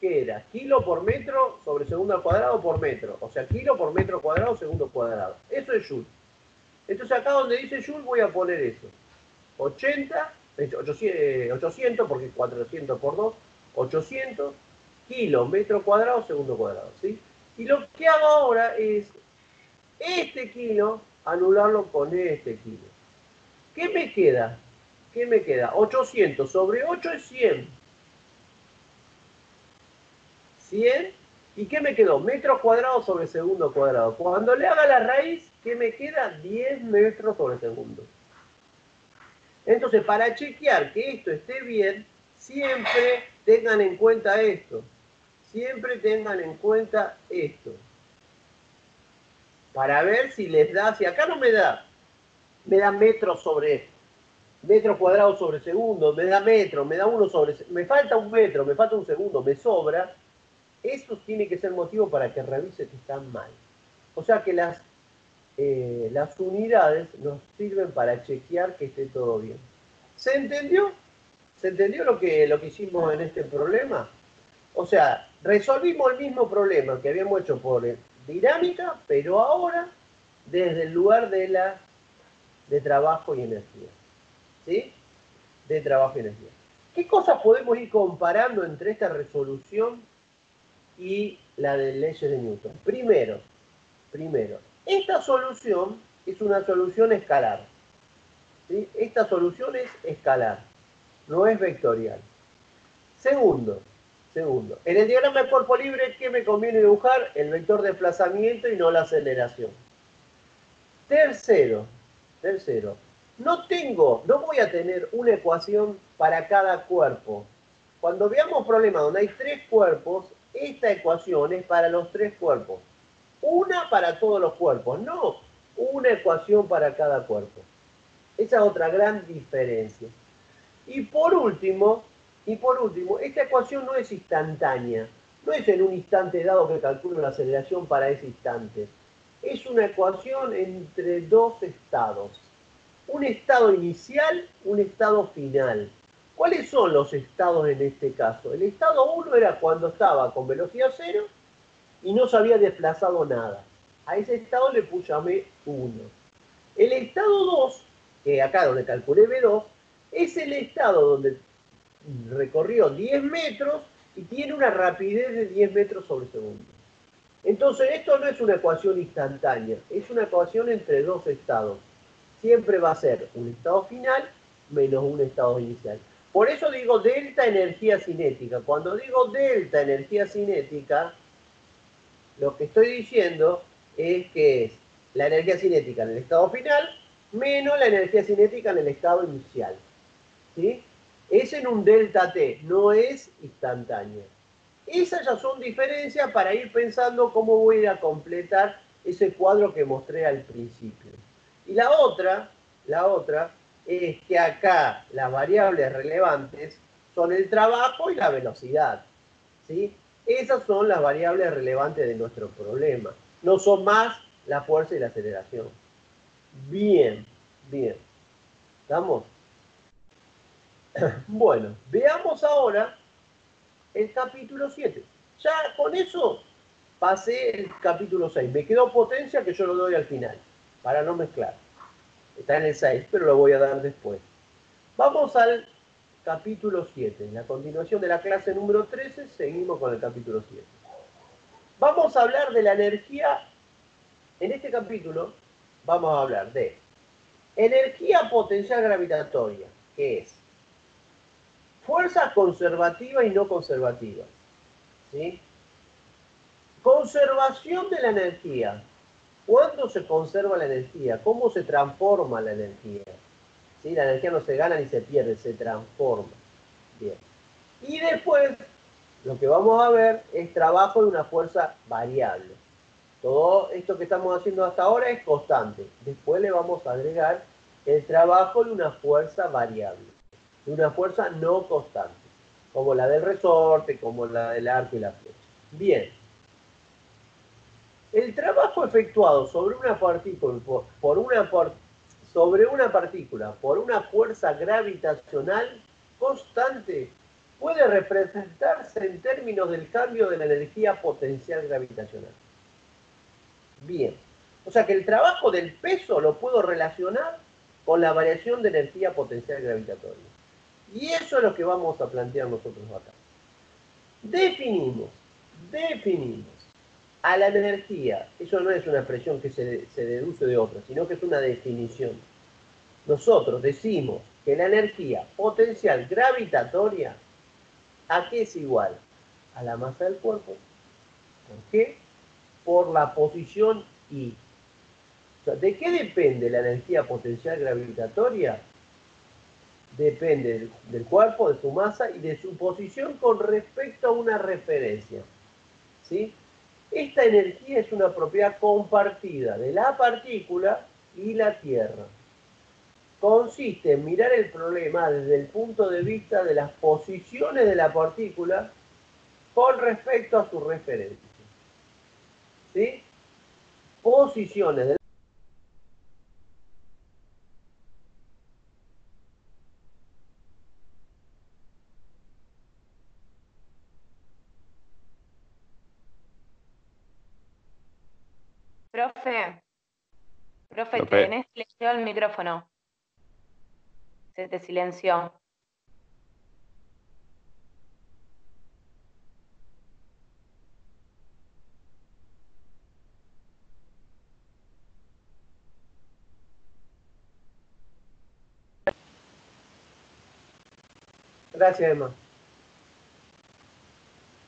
que era kilo por metro sobre segundo al cuadrado por metro. O sea, kilo por metro cuadrado segundo cuadrado. Eso es Joule. Entonces acá donde dice Joule voy a poner eso. 800, porque 400 por 2, 800 kilos metro cuadrado segundo cuadrado. ¿Sí? Y lo que hago ahora es este kilo anularlo con este kilo. ¿Qué me queda? ¿Qué me queda? 800 sobre 8 es 100. 100. ¿Y qué me quedó? Metros cuadrados sobre segundo cuadrado. Cuando le haga la raíz, ¿qué me queda? 10 metros sobre segundo. Entonces, para chequear que esto esté bien, siempre tengan en cuenta esto. Siempre tengan en cuenta esto. Para ver si les da, si acá no me da metros sobre metro cuadrado sobre segundo, me da metro, me da uno sobre, me falta un metro, me falta un segundo, me sobra. Eso tiene que ser motivo para que revise que están mal. O sea que las unidades nos sirven para chequear que esté todo bien. ¿Se entendió? ¿Se entendió lo que hicimos en este problema? O sea, resolvimos el mismo problema que habíamos hecho por dinámica, pero ahora desde el lugar de trabajo y energía. ¿Sí? De trabajo y energía. ¿Qué cosas podemos ir comparando entre esta resolución y la de leyes de Newton? Primero, esta solución es una solución escalar. ¿Sí? Esta solución es escalar, no es vectorial. Segundo, en el diagrama de cuerpo libre, ¿qué me conviene dibujar? El vector de desplazamiento y no la aceleración. Tercero, no voy a tener una ecuación para cada cuerpo. Cuando veamos problemas donde hay 3 cuerpos, esta ecuación es para los 3 cuerpos. Una para todos los cuerpos, no una ecuación para cada cuerpo. Esa es otra gran diferencia. Y por último, esta ecuación no es instantánea. No es en un instante dado que calculo la aceleración para ese instante. Es una ecuación entre dos estados. Un estado inicial, un estado final. ¿Cuáles son los estados en este caso? El estado 1 era cuando estaba con velocidad 0 y no se había desplazado nada. A ese estado le llamé 1. El estado 2, que acá donde calculé V2, es el estado donde recorrió 10 metros y tiene una rapidez de 10 metros sobre segundo. Entonces, esto no es una ecuación instantánea, es una ecuación entre dos estados. Siempre va a ser un estado final menos un estado inicial. Por eso digo delta energía cinética. Cuando digo delta energía cinética, lo que estoy diciendo es que es la energía cinética en el estado final menos la energía cinética en el estado inicial. ¿Sí? Es en un delta T, no es instantánea. Esas ya son diferencias para ir pensando cómo voy a completar ese cuadro que mostré al principio. Y la otra es que acá las variables relevantes son el trabajo y la velocidad. ¿Sí? Esas son las variables relevantes de nuestro problema. No son más la fuerza y la aceleración. Bien. ¿Estamos? Bueno, veamos ahora el capítulo 7. Ya con eso pasé el capítulo 6. Me quedó potencia que yo lo doy al final, para no mezclar. Está en el 6, pero lo voy a dar después. Vamos al capítulo 7. En la continuación de la clase número 13, seguimos con el capítulo 7. Vamos a hablar de la energía. En este capítulo vamos a hablar de energía potencial gravitatoria, que es fuerzas conservativas y no conservativas. ¿Sí? Conservación de la energía. ¿Cuándo se conserva la energía? ¿Cómo se transforma la energía? ¿Sí? La energía no se gana ni se pierde, se transforma. Bien. Y después, lo que vamos a ver es trabajo de una fuerza variable. Todo esto que estamos haciendo hasta ahora es constante. Después le vamos a agregar el trabajo de una fuerza variable, de una fuerza no constante, como la del resorte, como la del arco y la flecha. Bien. El trabajo efectuado sobre una partícula por una fuerza gravitacional constante puede representarse en términos del cambio de la energía potencial gravitacional. Bien. O sea que el trabajo del peso lo puedo relacionar con la variación de energía potencial gravitatoria. Y eso es lo que vamos a plantear nosotros acá. Definimos a la energía. Eso no es una expresión que se deduce de otra, sino que es una definición. Nosotros decimos que la energía potencial gravitatoria, ¿a qué es igual? A la masa del cuerpo. ¿Por qué? Por la posición I. O sea, ¿de qué depende la energía potencial gravitatoria? Depende del cuerpo, de su masa y de su posición con respecto a una referencia. ¿Sí? Esta energía es una propiedad compartida de la partícula y la Tierra. Consiste en mirar el problema desde el punto de vista de las posiciones de la partícula con respecto a su referencia. ¿Sí? Posiciones de Profe, Profe, tenés silenciado el micrófono. Se te silenció. Gracias, Emma.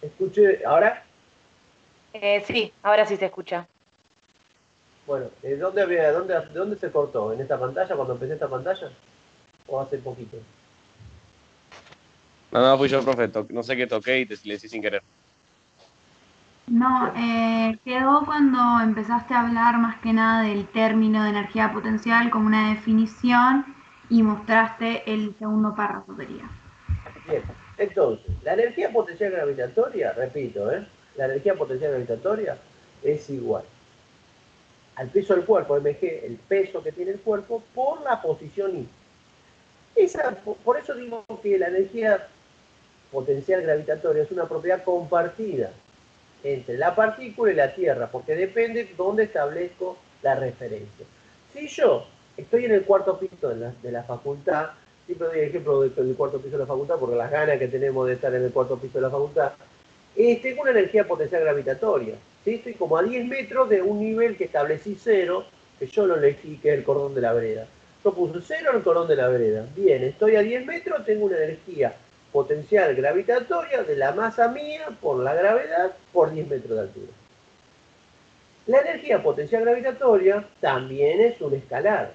Escuche, ahora, Sí, ahora sí se escucha. bueno, ¿de dónde se cortó? ¿En esta pantalla, cuando empecé esta pantalla? ¿O hace poquito? no, fui yo, profe. No sé qué toqué y te silencié sin querer. No, quedó cuando empezaste a hablar más que nada del término de energía potencial como una definición y mostraste el segundo párrafo, quería. Bien, entonces, la energía potencial gravitatoria, repito, la energía potencial gravitatoria es igual al peso del cuerpo, mg, el peso que tiene el cuerpo, por la posición I. Por eso digo que la energía potencial gravitatoria es una propiedad compartida entre la partícula y la Tierra, porque depende de dónde establezco la referencia. Si yo estoy en el cuarto piso de la facultad, siempre doy el ejemplo del cuarto piso de la facultad, porque las ganas que tenemos de estar en el cuarto piso de la facultad, tengo una energía potencial gravitatoria. ¿Sí? Estoy como a 10 metros de un nivel que establecí cero, que yo lo elegí, que es el cordón de la vereda. Yo puse cero en el cordón de la vereda. Bien, estoy a 10 metros, tengo una energía potencial gravitatoria de la masa mía por la gravedad por 10 metros de altura. La energía potencial gravitatoria también es un escalar.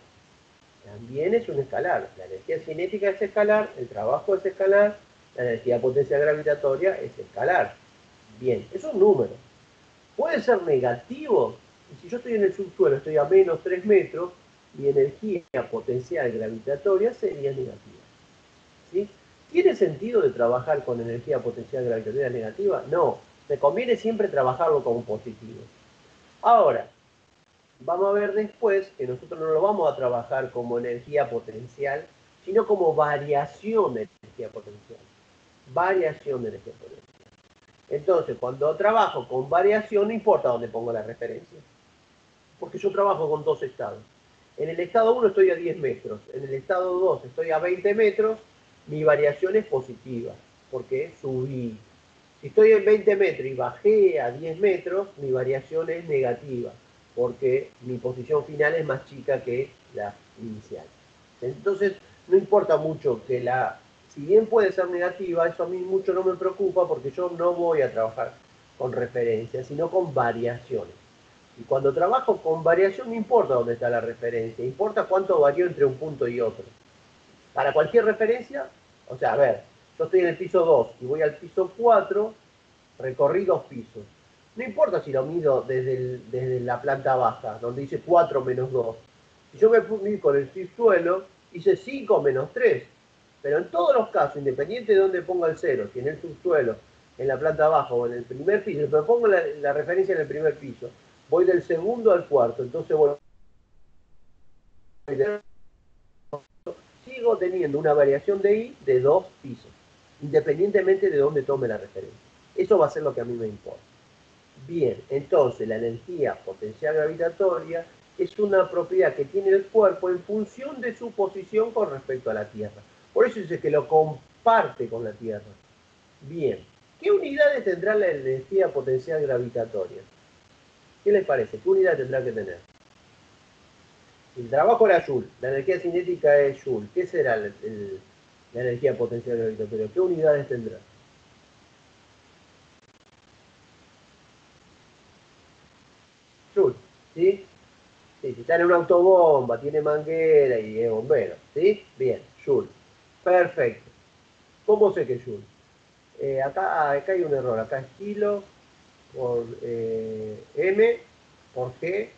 También es un escalar. La energía cinética es escalar, el trabajo es escalar, la energía potencial gravitatoria es escalar. Bien, es un número. Puede ser negativo. Y si yo estoy en el subsuelo, estoy a menos 3 metros, mi energía potencial gravitatoria sería negativa. ¿Sí? ¿Tiene sentido de trabajar con energía potencial gravitatoria negativa? No. Me conviene siempre trabajarlo como positivo. Ahora, vamos a ver después que nosotros no lo vamos a trabajar como energía potencial, sino como variación de energía potencial. Variación de energía potencial. Entonces, cuando trabajo con variación, no importa dónde pongo la referencia. Porque yo trabajo con dos estados. En el estado 1 estoy a 10 metros. En el estado 2 estoy a 20 metros. Mi variación es positiva, porque subí. Si estoy en 20 metros y bajé a 10 metros, mi variación es negativa, porque mi posición final es más chica que la inicial. Entonces, no importa mucho que si bien puede ser negativa, eso a mí mucho no me preocupa, porque yo no voy a trabajar con referencias, sino con variaciones. Y cuando trabajo con variación, no importa dónde está la referencia, importa cuánto varió entre un punto y otro. Para cualquier referencia, o sea, a ver, yo estoy en el piso 2 y voy al piso 4, recorrí 2 pisos. No importa si lo mido desde la planta baja, donde dice 4 menos 2. Si yo me fui con el subsuelo, hice 5 menos 3. Pero en todos los casos, independiente de dónde ponga el 0, si en el subsuelo, en la planta abajo o en el primer piso, pero pongo la referencia en el primer piso, voy del segundo al cuarto, entonces voy sigo teniendo una variación de I de 2 pisos, independientemente de dónde tome la referencia. Eso va a ser lo que a mí me importa. Bien, entonces la energía potencial gravitatoria es una propiedad que tiene el cuerpo en función de su posición con respecto a la Tierra. Por eso dice que lo comparte con la Tierra. Bien, ¿qué unidades tendrá la energía potencial gravitatoria? ¿Qué les parece? ¿Qué unidad tendrá que tener? El trabajo era Joule, la energía cinética es Joule. ¿Qué será la energía potencial gravitatoria? ¿Qué unidades tendrá? Joule, ¿sí? Sí, si está en una autobomba, tiene manguera y es bombero, ¿sí? Bien, Joule. Perfecto. ¿Cómo sé que es Joule? Acá hay un error, acá es kilo por M por G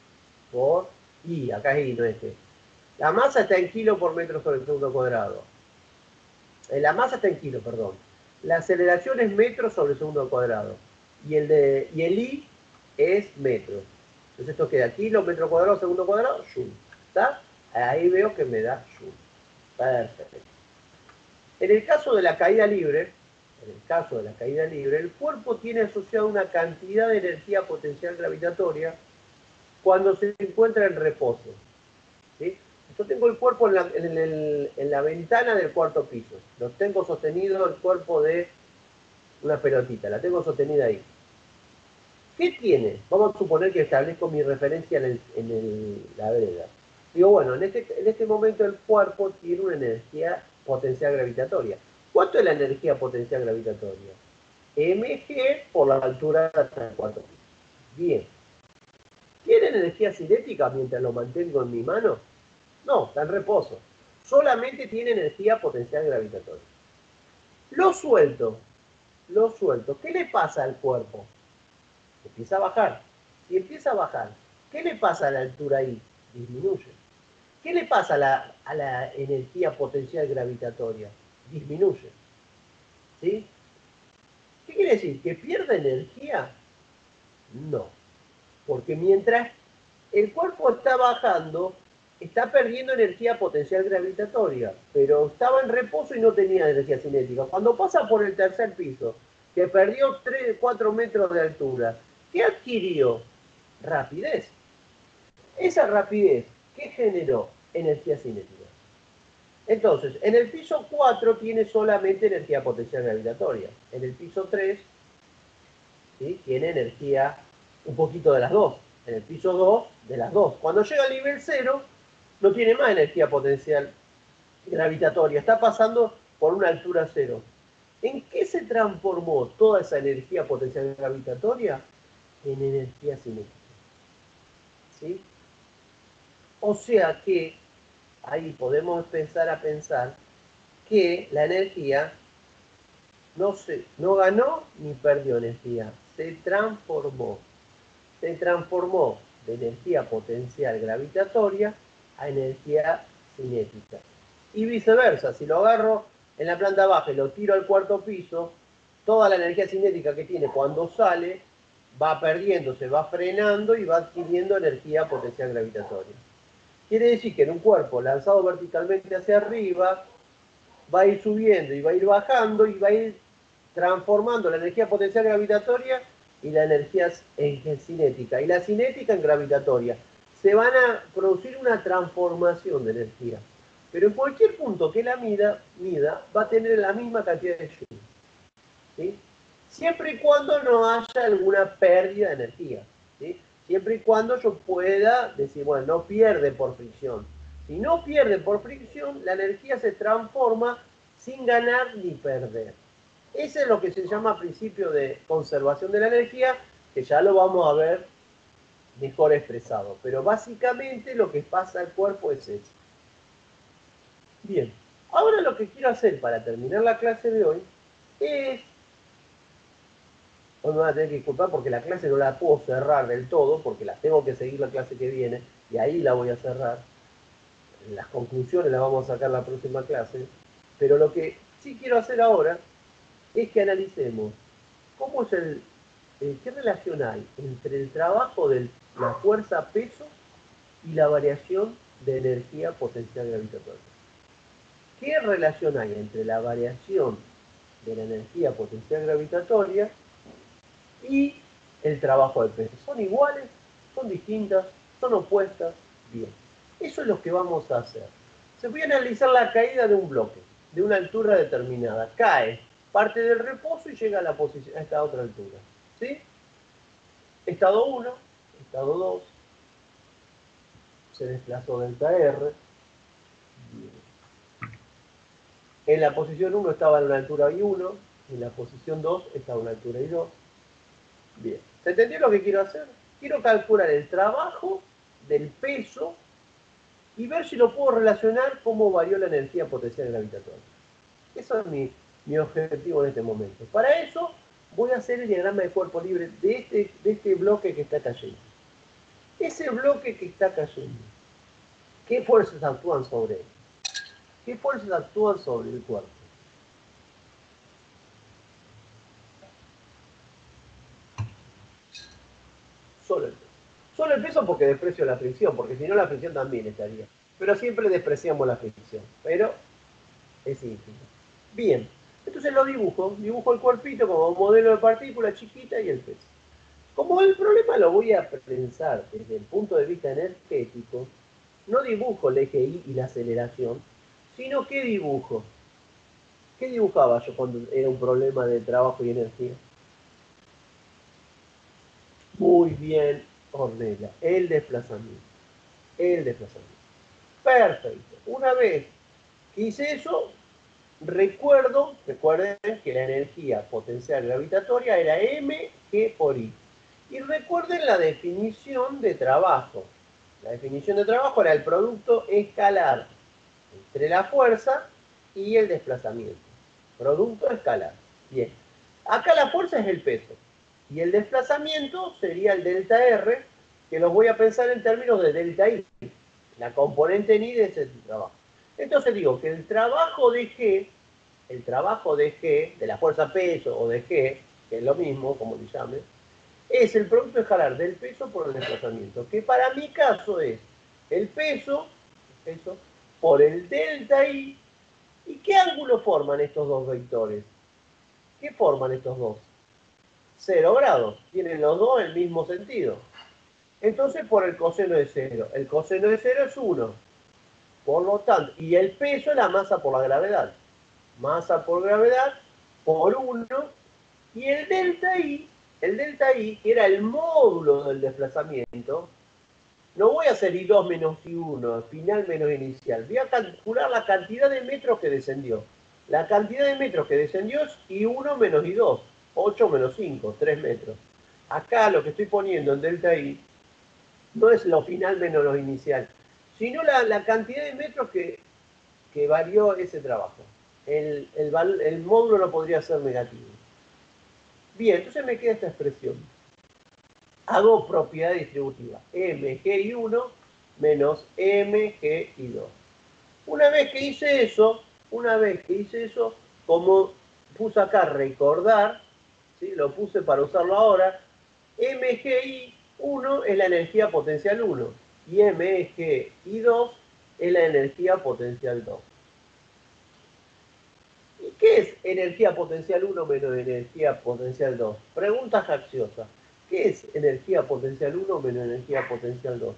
por I, acá es I, no es G. La masa está en kilo por metro sobre el segundo cuadrado. La masa está en kilo, perdón. La aceleración es metro sobre el segundo cuadrado. Y el I es metro. Entonces esto queda kilo, metro cuadrado, segundo cuadrado, joule. ¿Está? Ahí veo que me da joule. Perfecto. En el caso de la caída libre, el cuerpo tiene asociado una cantidad de energía potencial gravitatoria cuando se encuentra en reposo. ¿Sí? Yo tengo el cuerpo en la ventana del cuarto piso. Lo tengo sostenido el cuerpo de una pelotita. La tengo sostenida ahí. ¿Qué tiene? Vamos a suponer que establezco mi referencia en la vereda. Digo, bueno, en este momento el cuerpo tiene una energía potencial gravitatoria. ¿Cuánto es la energía potencial gravitatoria? mg por la altura hasta el cuarto piso. Bien. ¿Tiene energía cinética mientras lo mantengo en mi mano? No, está en reposo. Solamente tiene energía potencial gravitatoria. Lo suelto. ¿Qué le pasa al cuerpo? Empieza a bajar. Si empieza a bajar, ¿qué le pasa a la altura I? Disminuye. ¿Qué le pasa a la energía potencial gravitatoria? Disminuye. ¿Sí? ¿Qué quiere decir? ¿Que pierde energía? No. Porque mientras el cuerpo está bajando, está perdiendo energía potencial gravitatoria, pero estaba en reposo y no tenía energía cinética. Cuando pasa por el tercer piso, que perdió 3, 4 metros de altura, ¿qué adquirió? Rapidez. Esa rapidez, ¿qué generó? Energía cinética. Entonces, en el piso 4 tiene solamente energía potencial gravitatoria. En el piso 3, ¿sí?, tiene energía, un poquito de las dos. En el piso 2, de las dos. Cuando llega al nivel 0, no tiene más energía potencial gravitatoria. Está pasando por una altura 0. ¿En qué se transformó toda esa energía potencial gravitatoria? En energía cinética. ¿Sí? O sea que ahí podemos empezar a pensar que la energía no ganó ni perdió energía, se transformó. Se transformó de energía potencial gravitatoria a energía cinética. Y viceversa, si lo agarro en la planta baja y lo tiro al cuarto piso, toda la energía cinética que tiene cuando sale va perdiendo, se va frenando y va adquiriendo energía potencial gravitatoria. Quiere decir que en un cuerpo lanzado verticalmente hacia arriba, va a ir subiendo y va a ir bajando y va a ir transformando la energía potencial gravitatoria y la energía cinética y la cinética en gravitatoria. Se van a producir una transformación de energía. Pero en cualquier punto que la mida va a tener la misma cantidad de Joule. ¿Sí? Siempre y cuando no haya alguna pérdida de energía. ¿Sí? Siempre y cuando yo pueda decir, bueno, no pierde por fricción. Si no pierde por fricción, la energía se transforma sin ganar ni perder. Ese es lo que se llama principio de conservación de la energía, que ya lo vamos a ver mejor expresado. Pero básicamente lo que pasa al cuerpo es eso. Bien, ahora lo que quiero hacer para terminar la clase de hoy es... Hoy me van a tener que disculpar porque la clase no la puedo cerrar del todo, porque la tengo que seguir la clase que viene, y ahí la voy a cerrar. las conclusiones las vamos a sacar la próxima clase, pero lo que sí quiero hacer ahora es que analicemos cómo es qué relación hay entre el trabajo de la fuerza-peso y la variación de energía potencial gravitatoria. ¿Qué relación hay entre la variación de la energía potencial gravitatoria y el trabajo de peso? ¿Son iguales? ¿Son distintas? ¿Son opuestas? Bien, eso es lo que vamos a hacer. Se voy a analizar la caída de un bloque, de una altura determinada. Cae, parte del reposo y llega a, a esta otra altura. ¿Sí? Estado 1, estado 2, se desplazó delta R. En la posición 1 estaba en una altura I1, en la posición 2 estaba en una altura I2. Bien, ¿se entendió lo que quiero hacer? Quiero calcular el trabajo del peso y ver si lo puedo relacionar cómo varió la energía potencial gravitatoria. Eso es mi objetivo en este momento. Para eso voy a hacer el diagrama de cuerpo libre de este bloque que está cayendo. Ese bloque que está cayendo, ¿qué fuerzas actúan sobre él? ¿Qué fuerzas actúan sobre el cuerpo? Solo el peso. Solo el peso porque desprecio la fricción, porque si no la fricción también estaría. Pero siempre despreciamos la fricción. Pero es ínfima. Bien, entonces lo dibujo el cuerpito como un modelo de partícula chiquita y el peso. Como el problema lo voy a pensar desde el punto de vista energético, no dibujo el eje Y y la aceleración, sino ¿qué dibujo? ¿Qué dibujaba yo cuando era un problema de trabajo y energía? Muy bien, Ornella, el desplazamiento. El desplazamiento. Perfecto. Una vez que hice eso, recuerden que la energía potencial gravitatoria era mg por I. Y recuerden la definición de trabajo. La definición de trabajo era el producto escalar entre la fuerza y el desplazamiento. Producto escalar. Bien. Acá la fuerza es el peso. Y el desplazamiento sería el delta R, que los voy a pensar en términos de delta I. La componente en I de ese trabajo. Entonces digo que el trabajo de G, de la fuerza peso o de G, que es lo mismo, como le llame, es el producto escalar del peso por el desplazamiento, que para mi caso es el peso por el delta I. ¿Y qué ángulo forman estos dos vectores? ¿Qué forman estos dos? 0 grados. Tienen los dos el mismo sentido. Entonces por el coseno de 0. El coseno de 0 es 1. Por lo tanto, y el peso es la masa por la gravedad. Masa por gravedad por 1. Y el delta I, que era el módulo del desplazamiento, no voy a hacer I2 menos I1, final menos inicial. Voy a calcular la cantidad de metros que descendió. La cantidad de metros que descendió es I1 menos I2. 8 menos 5, 3 metros. Acá lo que estoy poniendo en delta I no es lo final menos lo inicial, sino la cantidad de metros que varió ese trabajo. El módulo no podría ser negativo. Bien, entonces me queda esta expresión. Hago propiedad distributiva. mgi1 menos mgi2. Una vez que hice eso, como puse acá recordar, ¿sí? Lo puse para usarlo ahora, mgi1 es la energía potencial 1 y mgi2 es la energía potencial 2. ¿Y qué es energía potencial 1 menos energía potencial 2? Pregunta capciosa. ¿Qué es energía potencial 1 menos energía potencial 2?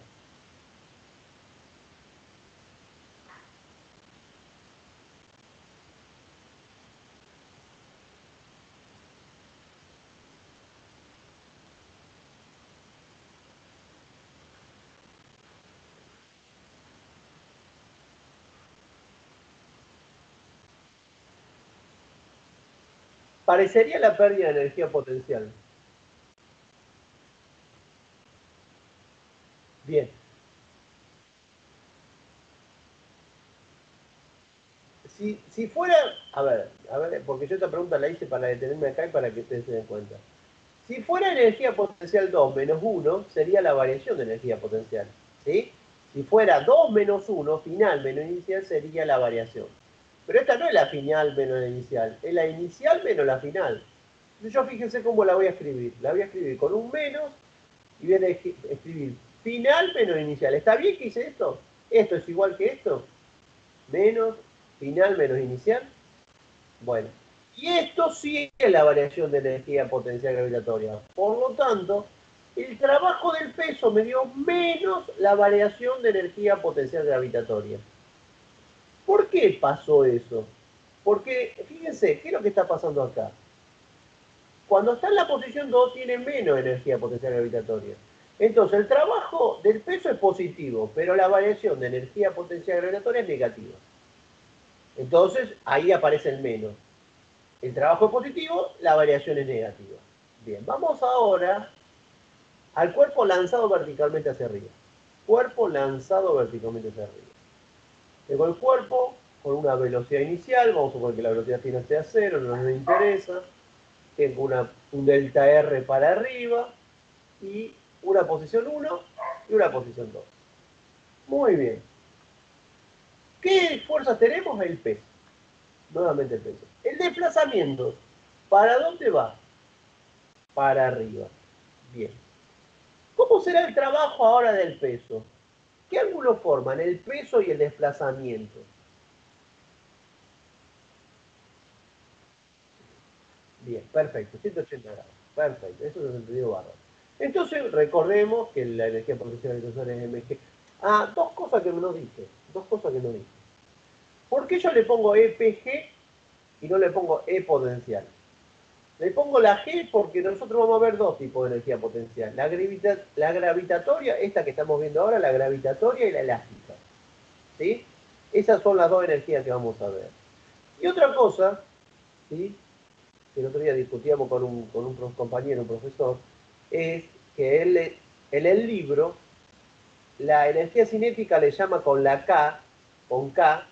Parecería la pérdida de energía potencial. Bien. Si fuera, a ver, porque yo esta pregunta la hice para detenerme acá y para que ustedes se den cuenta. Si fuera energía potencial 2 menos 1, sería la variación de energía potencial. ¿Sí? Si fuera 2 menos 1, final menos inicial, sería la variación. Pero esta no es la final menos la inicial, es la inicial menos la final. Entonces yo fíjense cómo la voy a escribir. La voy a escribir con un menos y voy a escribir final menos inicial. ¿Está bien que hice esto? ¿Esto es igual que esto? Menos final menos inicial. Bueno, y esto sí es la variación de energía potencial gravitatoria. Por lo tanto, el trabajo del peso me dio menos la variación de energía potencial gravitatoria. ¿Por qué pasó eso? Porque, fíjense, ¿qué es lo que está pasando acá? Cuando está en la posición 2 tiene menos energía potencial gravitatoria. Entonces, el trabajo del peso es positivo, pero la variación de energía potencial gravitatoria es negativa. Entonces, ahí aparece el menos. El trabajo es positivo, la variación es negativa. Bien, vamos ahora al cuerpo lanzado verticalmente hacia arriba. Cuerpo lanzado verticalmente hacia arriba. Tengo el cuerpo con una velocidad inicial, vamos a suponer que la velocidad final sea 0, no nos interesa. Tengo un delta R para arriba y una posición 1 y una posición 2. Muy bien. ¿Qué fuerza tenemos? El peso. Nuevamente el peso. El desplazamiento, ¿para dónde va? Para arriba. Bien. ¿Cómo será el trabajo ahora del peso? ¿Qué ángulos forman el peso y el desplazamiento? Bien, perfecto, 180 grados. Perfecto, eso nos entendido bárbaro. Entonces, recordemos que la energía potencial gravitatoria es mg. Ah, dos cosas que no dije. Dos cosas que no dije. ¿Por qué yo le pongo EPG y no le pongo E potencial? Le pongo la G porque nosotros vamos a ver dos tipos de energía potencial. La gravitatoria, esta que estamos viendo ahora, la gravitatoria y la elástica. ¿Sí? Esas son las dos energías que vamos a ver. Y otra cosa, ¿sí?, que el otro día discutíamos con un compañero, un profesor, es que él, en el libro, la energía cinética le llama con la K, con K,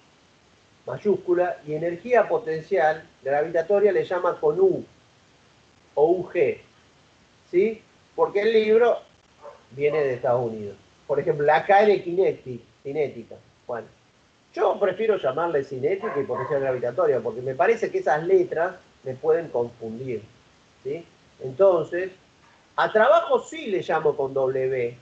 mayúscula, y energía potencial gravitatoria le llama con U, o UG, ¿sí? Porque el libro viene de Estados Unidos. Por ejemplo, la K es de cinética. Bueno, yo prefiero llamarle cinética y potencial gravitatoria, porque me parece que esas letras me pueden confundir, ¿sí? Entonces, a trabajo sí le llamo con W.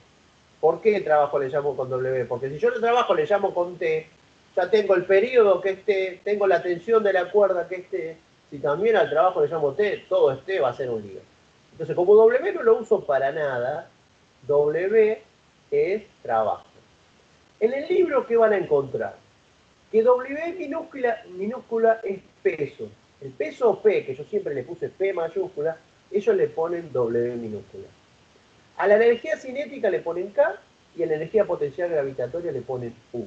¿Por qué trabajo le llamo con W? Porque si yo le trabajo le llamo con T, ya tengo el periodo que es T, tengo la tensión de la cuerda que es T. Si también al trabajo le llamo T, todo es T, va a ser un lío. Entonces, como W no lo uso para nada, W es trabajo. En el libro, ¿qué van a encontrar? Que W minúscula es peso. El peso P, que yo siempre le puse P mayúscula, ellos le ponen W minúscula. A la energía cinética le ponen K y a la energía potencial gravitatoria le ponen U.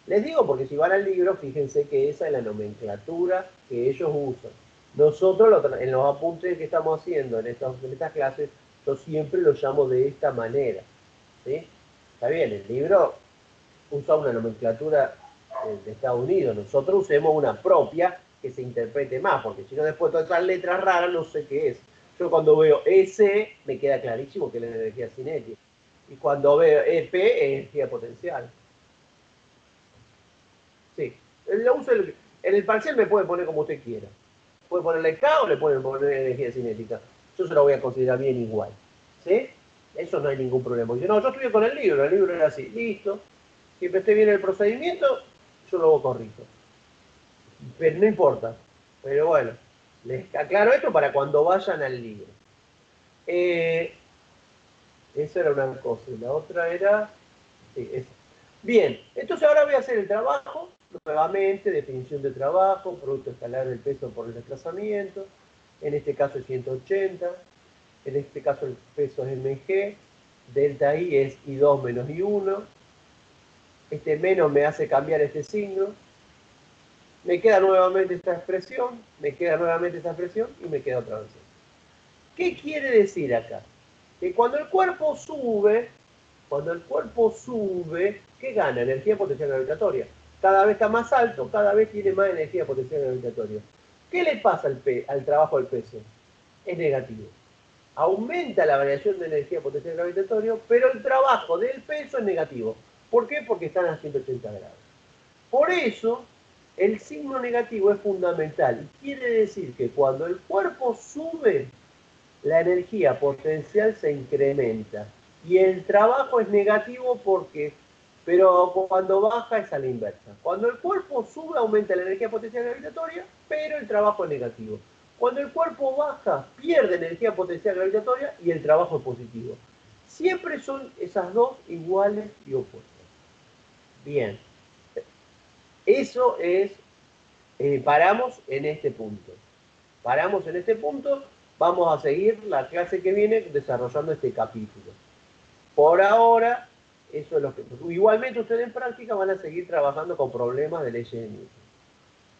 Les digo porque si van al libro, fíjense que esa es la nomenclatura que ellos usan. Nosotros en los apuntes que estamos haciendo en estas clases, yo siempre lo llamo de esta manera, ¿sí? Está bien, el libro usa una nomenclatura de Estados Unidos. Nosotros usemos una propia que se interprete más, porque si no después todas estas letras raras no sé qué es. Yo cuando veo S me queda clarísimo que es la energía cinética. Y cuando veo EP es energía potencial. Sí. En el parcial me puede poner como usted quiera. Puede ponerle K o le puede poner energía cinética. Yo se lo voy a considerar bien igual. ¿Sí? Eso no hay ningún problema. Dice, no, yo estudié con el libro era así. Listo. Siempre esté bien el procedimiento, yo lo corrijo. Pero no importa. Pero bueno, les aclaro esto para cuando vayan al libro. Esa era una cosa. Y la otra era... Sí, esa. Bien, entonces ahora voy a hacer el trabajo. Nuevamente, definición de trabajo, producto escalar del peso por el desplazamiento. En este caso es 180. En este caso el peso es mg. Delta I es I2 menos I1. Este menos me hace cambiar este signo. Me queda nuevamente esta expresión. Y me queda otra vez. ¿Qué quiere decir acá? Que cuando el cuerpo sube, ¿qué gana? Energía potencial gravitatoria. Cada vez está más alto, cada vez tiene más energía potencial gravitatoria. ¿Qué le pasa al trabajo del peso? Es negativo. Aumenta la variación de energía potencial gravitatoria, pero el trabajo del peso es negativo. ¿Por qué? Porque están a 180 grados. Por eso, el signo negativo es fundamental. Y quiere decir que cuando el cuerpo sube, la energía potencial se incrementa. Y el trabajo es negativo porque, pero cuando baja es a la inversa. Cuando el cuerpo sube, aumenta la energía potencial gravitatoria, pero el trabajo es negativo. Cuando el cuerpo baja, pierde energía potencial gravitatoria y el trabajo es positivo. Siempre son esas dos iguales y opuestas. Bien. Eso es, paramos en este punto. Paramos en este punto, vamos a seguir la clase que viene desarrollando este capítulo. Por ahora, eso es lo que... Igualmente ustedes en práctica van a seguir trabajando con problemas de leyes de Newton.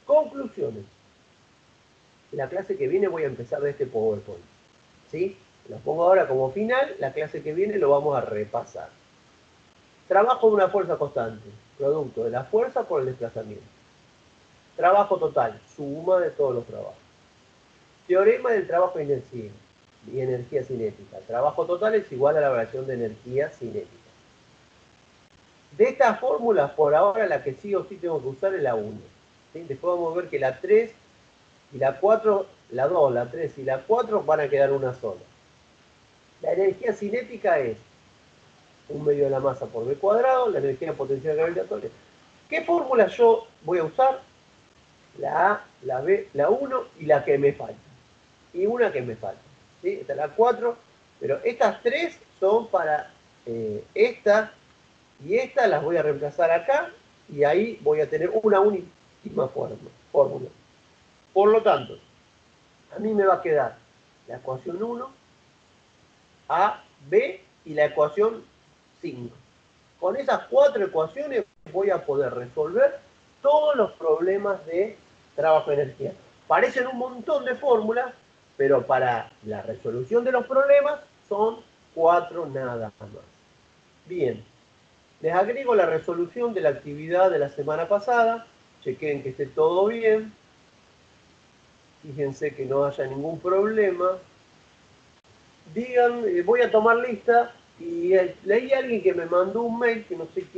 Conclusiones. La clase que viene voy a empezar de este PowerPoint. ¿Sí? Lo pongo ahora como final, la clase que viene lo vamos a repasar. Trabajo de una fuerza constante, producto de la fuerza por el desplazamiento. Trabajo total, suma de todos los trabajos. Teorema del trabajo de inercia y energía cinética. Trabajo total es igual a la variación de energía cinética. De estas fórmulas, por ahora la que sí o sí tengo que usar es la 1. ¿Sí? Después vamos a ver que la 3 y la 4, la 2, la 3 y la 4 van a quedar una sola. La energía cinética es 1 medio de la masa por b cuadrado, la energía potencial gravitatoria. ¿Qué fórmula yo voy a usar? La A, la B, la 1 y la que me falta. Y una que me falta. ¿Sí? Esta es la 4, pero estas 3 son para esta y esta las voy a reemplazar acá y ahí voy a tener una última fórmula. Por lo tanto, a mí me va a quedar la ecuación 1, A, B y la ecuación 5. Con esas 4 ecuaciones voy a poder resolver todos los problemas de trabajo de energía. Parecen un montón de fórmulas, pero para la resolución de los problemas son 4 nada más. Bien, les agrego la resolución de la actividad de la semana pasada. Chequen que esté todo bien. Fíjense que no haya ningún problema. Digan, voy a tomar lista y leí a alguien que me mandó un mail que no sé quién.